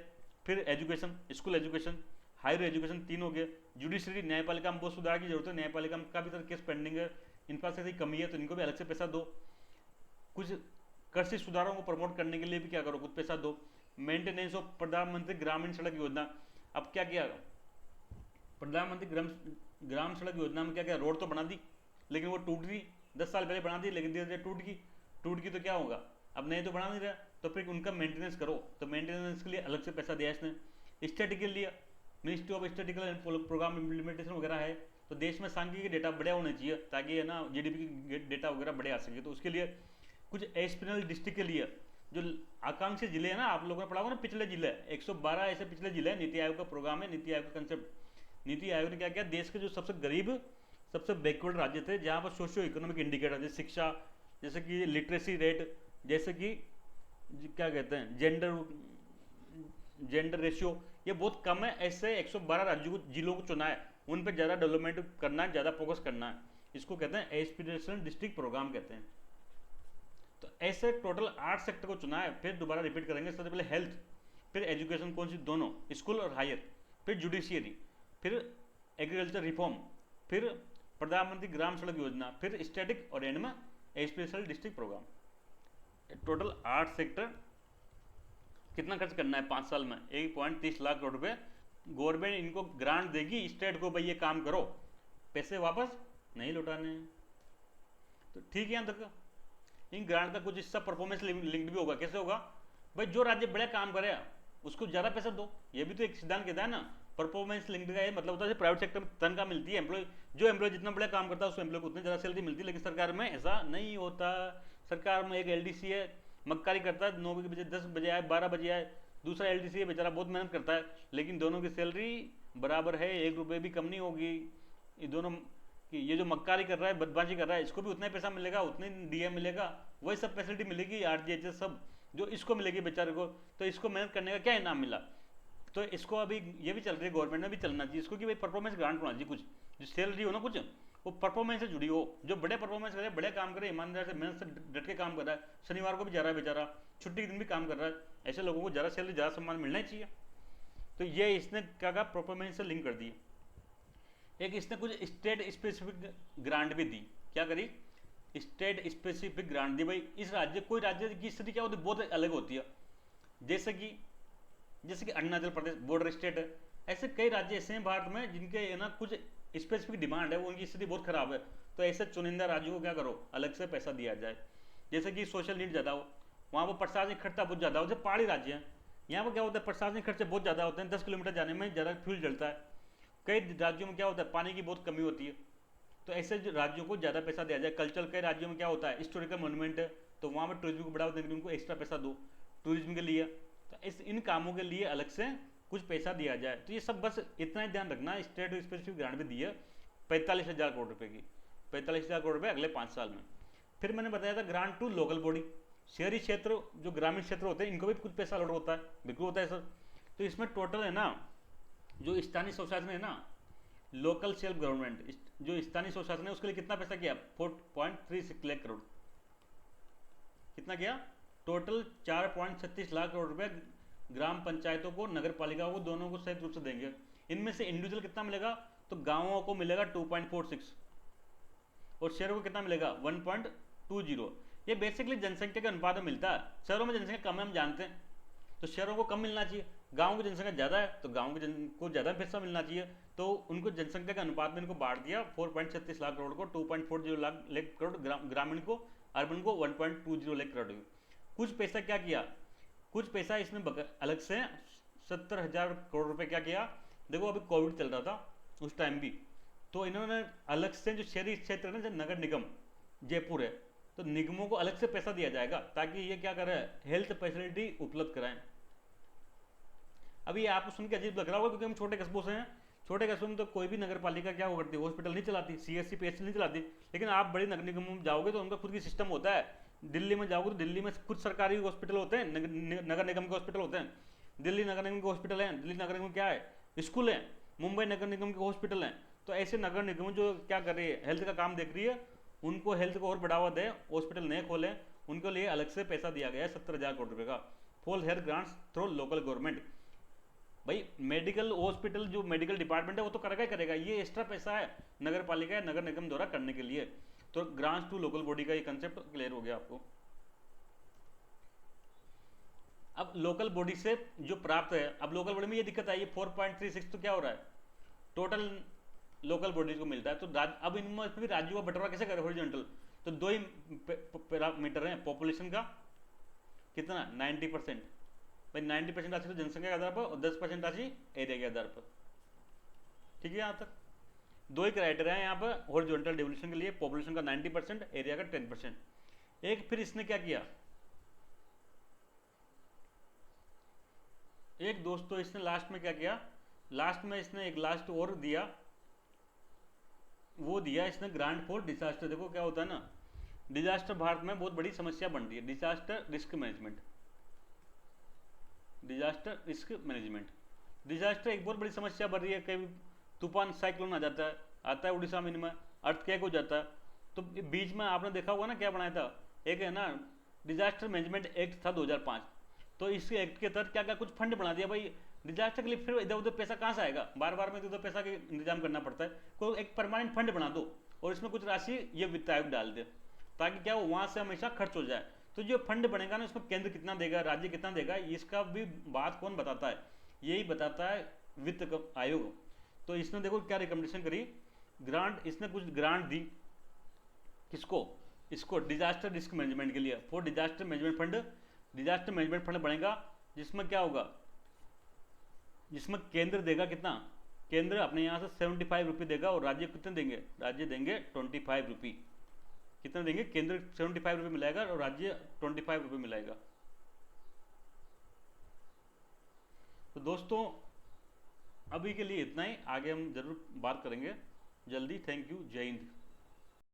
फिर education, school education, higher education, 3 हो गए। जुडिशरी, न्यायपालिका में बहुत सुधार की जरूरत है, न्यायपालिका में काफ़ी सारे केस पेंडिंग है, इंफ्रास्ट्रक्चर की कमी है, तो इनको भी अलग से पैसा दो। कुछ कृषि सुधारों को प्रमोट करने के लिए भी क्या करो, कुछ पैसा दो। मेंटेनेंस ऑफ प्रधानमंत्री ग्रामीण सड़क योजना, अब क्या किया प्रधानमंत्री ग्राम सड़क योजना में, क्या क्या रोड तो बना दी लेकिन वो टूट गई, 10 साल पहले बना दी लेकिन धीरे धीरे टूट गई तो क्या होगा, अब नए तो बना नहीं रहा, तो फिर उनका मेंटेनेंस करो। तो मेंटेनेंस के लिए अलग से पैसा दिया इसने। स्टैटिक के लिए ministry of statical and programme implementation वगैरह है, तो देश में सांख्यिकी डेटा बढ़िया होने चाहिए ताकि है ना जीडीपी की डेटा वगैरह बढ़िया आ सके। तो उसके लिए कुछ एस्पिरल डिस्ट्रिक्ट के लिए जो आकांक्षी जिले हैं ना, आप लोगों ने पढ़ा होगा ना पिछले जिले, 112 ऐसे पिछले जिले, नीति आयोग का प्रोग्राम है, नीति आयोग का कंसेप्ट। नीति आयोग ने क्या किया, देश के जो सबसे गरीब, सबसे बैकवर्ड राज्य थे जहाँ पर सोशियो इकोनॉमिक इंडिकेटर जैसे शिक्षा, जैसे कि लिटरेसी रेट, जैसे कि क्या कहते हैं जेंडर रेशियो, ये बहुत कम है, ऐसे 112 राज्यों को, जिलों को चुना है, उन पर ज़्यादा डेवलपमेंट करना है, ज़्यादा फोकस करना है। इसको कहते हैं एस्पिरेशनल डिस्ट्रिक्ट प्रोग्राम कहते हैं। तो ऐसे टोटल 8 सेक्टर को चुना है। फिर दोबारा रिपीट करेंगे, सबसे पहले हेल्थ, फिर एजुकेशन, कौन सी, दोनों, स्कूल और हायर, फिर जुडिशियरी, फिर एग्रीकल्चर रिफॉर्म, फिर प्रधानमंत्री ग्राम सड़क योजना, फिर स्टैटिक और एंड में special district programme. Total 8 sector, कितना खर्च करना है 5 साल में, 1.30 लाख करोड़ रुपए। गवर्नमेंट इनको ग्रांट देगी स्टेट को, भाई ये काम करो, पैसे वापस नहीं लौटाने। तो ठीक है, यहाँ तक इन ग्रांट का कुछ हिस्सा परफॉर्मेंस लिंक्ड भी होगा। कैसे होगा भाई, जो राज्य बड़ा काम करे उसको ज़्यादा पैसा दो, ये भी तो एक सिद्धांत कहता है ना। परफॉर्मेंस लिंक्ड का ये मतलब होता है प्राइवेट सेक्टर में तनख्वाह मिलती है, एम्प्लॉय, जो एम्प्लॉय जितना बड़ा काम करता है उसको एम्प्लॉय को उतनी ज़्यादा सैलरी मिलती है, लेकिन सरकार में ऐसा नहीं होता। सरकार में एक एलडीसी है, मक्कारी करता है, 9 बजे 10 बजे आए, 12 बजे आए, दूसरा एलडीसी है, बेचारा बहुत मेहनत करता है, लेकिन दोनों की सैलरी बराबर है, 1 रुपये भी कम नहीं होगी। ये दोनों कि ये जो मक्कारी कर रहा है, बदमाशी कर रहा है, इसको भी उतना ही पैसा मिलेगा, उतनी डीए मिलेगा, वही सब फैसिलिटी मिलेगी, आरजीएचएस सब जो इसको मिलेगी बेचारे को। तो इसको मेहनत करने का क्या इनाम मिला, तो इसको अभी ये भी चल रही है, गवर्नमेंट में भी चलना चाहिए इसको कि भाई परफॉर्मेंस ग्रांट होना चाहिए, कुछ जो सैलरी हो ना कुछ वो परफॉर्मेंस से जुड़ी हो, जो बड़े परफॉर्मेंस करे, बड़े काम करे, ईमानदार से मेहनत से डट के काम कर रहा है, शनिवार को भी जा रहा है बेचारा, छुट्टी के दिन भी काम कर रहा है, ऐसे लोगों को ज़्यादा सैलरी, ज़्यादा सम्मान मिलना ही चाहिए। तो ये इसने क्या कहा, परफॉर्मेंस से लिंक कर दिए। एक इसने कुछ स्टेट स्पेसिफिक ग्रांट भी दी, क्या करी, स्टेट स्पेसिफिक ग्रांट दी। भाई इस राज्य, कोई राज्य की स्थिति क्या होती है, बहुत अलग होती है, जैसे कि अरुणाचल प्रदेश बॉर्डर स्टेट है, ऐसे कई राज्य ऐसे हैं भारत में जिनके है ना कुछ स्पेसिफिक डिमांड है, वो उनकी स्थिति बहुत खराब है, तो ऐसे चुनिंदा राज्यों को क्या करो, अलग से पैसा दिया जाए। जैसे कि सोशल नीड ज़्यादा हो, वहाँ पर प्रशासनिक खर्चा बहुत ज़्यादा हो, जैसे पहाड़ी राज्य हैं, यहाँ पर क्या होता है, प्रशासनिक खर्चे बहुत ज़्यादा होते हैं, 10 किलोमीटर जाने में ज़्यादा फ्यूल जलता है। कई राज्यों में क्या होता है, पानी की बहुत कमी होती है, तो ऐसे राज्यों को ज़्यादा पैसा दिया जाए। कल्चरल, कई राज्यों में क्या होता है, हिस्टोरिकल मोन्यूमेंट है, तो वहाँ पर टूरिज्म को बढ़ावा देने के लिए उनको एक्स्ट्रा पैसा दो टूरिज्म के लिए। तो इन कामों के लिए अलग से कुछ पैसा दिया जाए। तो ये सब बस इतना ही ध्यान रखना, स्टेट स्पेसिफिक ग्रांट भी दी है 45,000 करोड़ रुपए की, 45,000 करोड़ रुपए अगले 5 साल में। फिर मैंने बताया था ग्रांट टू लोकल बॉडी, शहरी क्षेत्र जो ग्रामीण क्षेत्र होते हैं इनको भी कुछ पैसा अलॉट होता है, बिल्कुल होता है सर। तो इसमें टोटल है ना, जो स्थानीय स्वशासन है ना, लोकल सेल्फ गवर्नमेंट, जो स्थानीय स्वशासन है उसके लिए कितना पैसा किया, 4.36 लाख करोड़। कितना किया, टोटल 4.36 लाख करोड़ रुपए ग्राम पंचायतों को, नगर पालिकाओं को, दोनों को संयुक्त रूप से देंगे। इनमें से इंडिविजुअल कितना मिलेगा, तो गांवों को मिलेगा 2.46 और शहरों को कितना मिलेगा 1.20। ये बेसिकली जनसंख्या के अनुपात में मिलता है। शहरों में जनसंख्या कम है हम जानते हैं, तो शहरों को कम मिलना चाहिए। गाँव की जनसंख्या ज़्यादा है तो गाँव को ज़्यादा पैसा मिलना चाहिए। तो उनको जनसंख्या के अनुपात में इनको बांट दिया, 4.36 लाख करोड़ को 2.40 लाख करोड़ ग्रामीण को, अर्बन को 1.20 लाख करोड़। कुछ पैसा क्या किया, कुछ पैसा इसमें अलग से 70,000 करोड़ रुपए क्या किया, देखो अभी कोविड चल रहा था उस टाइम भी, तो इन्होंने अलग से जो शहरी क्षेत्र है ना, जो नगर निगम जयपुर है, तो निगमों को अलग से पैसा दिया जाएगा ताकि ये क्या करे, हेल्थ फैसिलिटी उपलब्ध कराएं। अभी आपको सुन के अजीब लग रहा होगा क्योंकि हम छोटे कस्बों से हैं, छोटे कस्बों में तो कोई भी नगर पालिका क्या करती है, हॉस्पिटल नहीं चलाती, CSC PHC नहीं चलाती। लेकिन आप बड़ी नगर निगमों में जाओगे तो उनका खुद की सिस्टम होता है। दिल्ली में जाओगे तो दिल्ली में खुद सरकारी हॉस्पिटल होते हैं, नगर निगम के हॉस्पिटल होते हैं। दिल्ली नगर निगम के हॉस्पिटल हैं, दिल्ली नगर निगम क्या है, स्कूल है। मुंबई नगर निगम के हॉस्पिटल हैं। तो ऐसे नगर निगम जो क्या कर रही है, हेल्थ का काम देख रही है, उनको हेल्थ को और बढ़ावा दे, हॉस्पिटल नए खोलें, उनके लिए अलग से पैसा दिया गया है 70,000 करोड़ रुपए का, for health grants through local government. भाई मेडिकल हॉस्पिटल जो मेडिकल डिपार्टमेंट है वो तो करेगा ही करेगा, ये एक्स्ट्रा पैसा है नगर पालिका या नगर निगम द्वारा करने के लिए। तो ग्रांट्स टू लोकल बॉडी का ये कंसेप्ट क्लियर हो गया आपको। अब लोकल बॉडी से जो प्राप्त है, अब लोकल बॉडी में ये दिक्कत आई है 4.36, तो क्या हो रहा है, टोटल लोकल बॉडीज को मिलता है। तो अब इनमें भी राज्यों का बंटवारा कैसे करें, हॉरिजॉन्टल, तो दो ही पैरामीटर हैं, पॉपुलेशन का कितना 90%, भाई 90% राशि तो जनसंख्या के आधार पर और 10% राशि एरिया के आधार पर। ठीक है, यहाँ तक दो ही क्राइटेरिया है यहाँ पर हॉरिजॉन्टल डिवीजन के लिए, पॉपुलेशन का 90%, एरिया का 10%। एक फिर इसने क्या किया, एक दोस्तों इसने लास्ट में क्या किया, लास्ट में इसने एक लास्ट और दिया, वो दिया इसने ग्रांट फॉर डिजास्टर। देखो क्या होता है ना, डिजास्टर भारत में बहुत बड़ी समस्या बन रही है, disaster risk management, disaster risk management. Disaster एक बहुत बड़ी समस्या बन रही है, कभी तूफान साइक्लोन आता है उड़ीसा में, इनमें अर्थक्वेक हो जाता है। तो बीच में आपने देखा होगा ना क्या बनाया था, एक है ना डिजास्टर मैनेजमेंट एक्ट था 2005, तो इस एक्ट के तहत क्या क्या कुछ फंड बना दिया भाई डिजास्टर के लिए। फिर इधर उधर पैसा कहाँ से आएगा, बार बार में इधर उधर पैसा का इंतजाम करना पड़ता है, कोई एक परमानेंट फंड बना दो और इसमें कुछ राशि ये वित्त आयोग डाल दे, ताकि क्या हो वहाँ से हमेशा खर्च हो जाए। तो जो फंड बनेगा ना, इसमें केंद्र कितना देगा, राज्य कितना देगा, इसका भी बात कौन बताता है, यही बताता है वित्त आयोग। तो इसने देखो क्या रिकमेंडेशन करी, ग्रांट, इसने कुछ ग्रांट दी किसको, इसको डिजास्टर रिस्क मैनेजमेंट के लिए, for disaster management fund. Disaster management fund बनेगा जिसमें क्या होगा, जिसमें केंद्र देगा कितना, केंद्र अपने यहाँ से 75 रुपये देगा और राज्य कितने देंगे, राज्य देंगे 25 रुपये। कितना देंगे, केंद्र 75 रुपये मिलाएगा और राज्य 25 रुपये मिलाएगा। तो दोस्तों अभी के लिए इतना ही, आगे हम जरूर बात करेंगे जल्दी। थैंक यू, जय हिंद।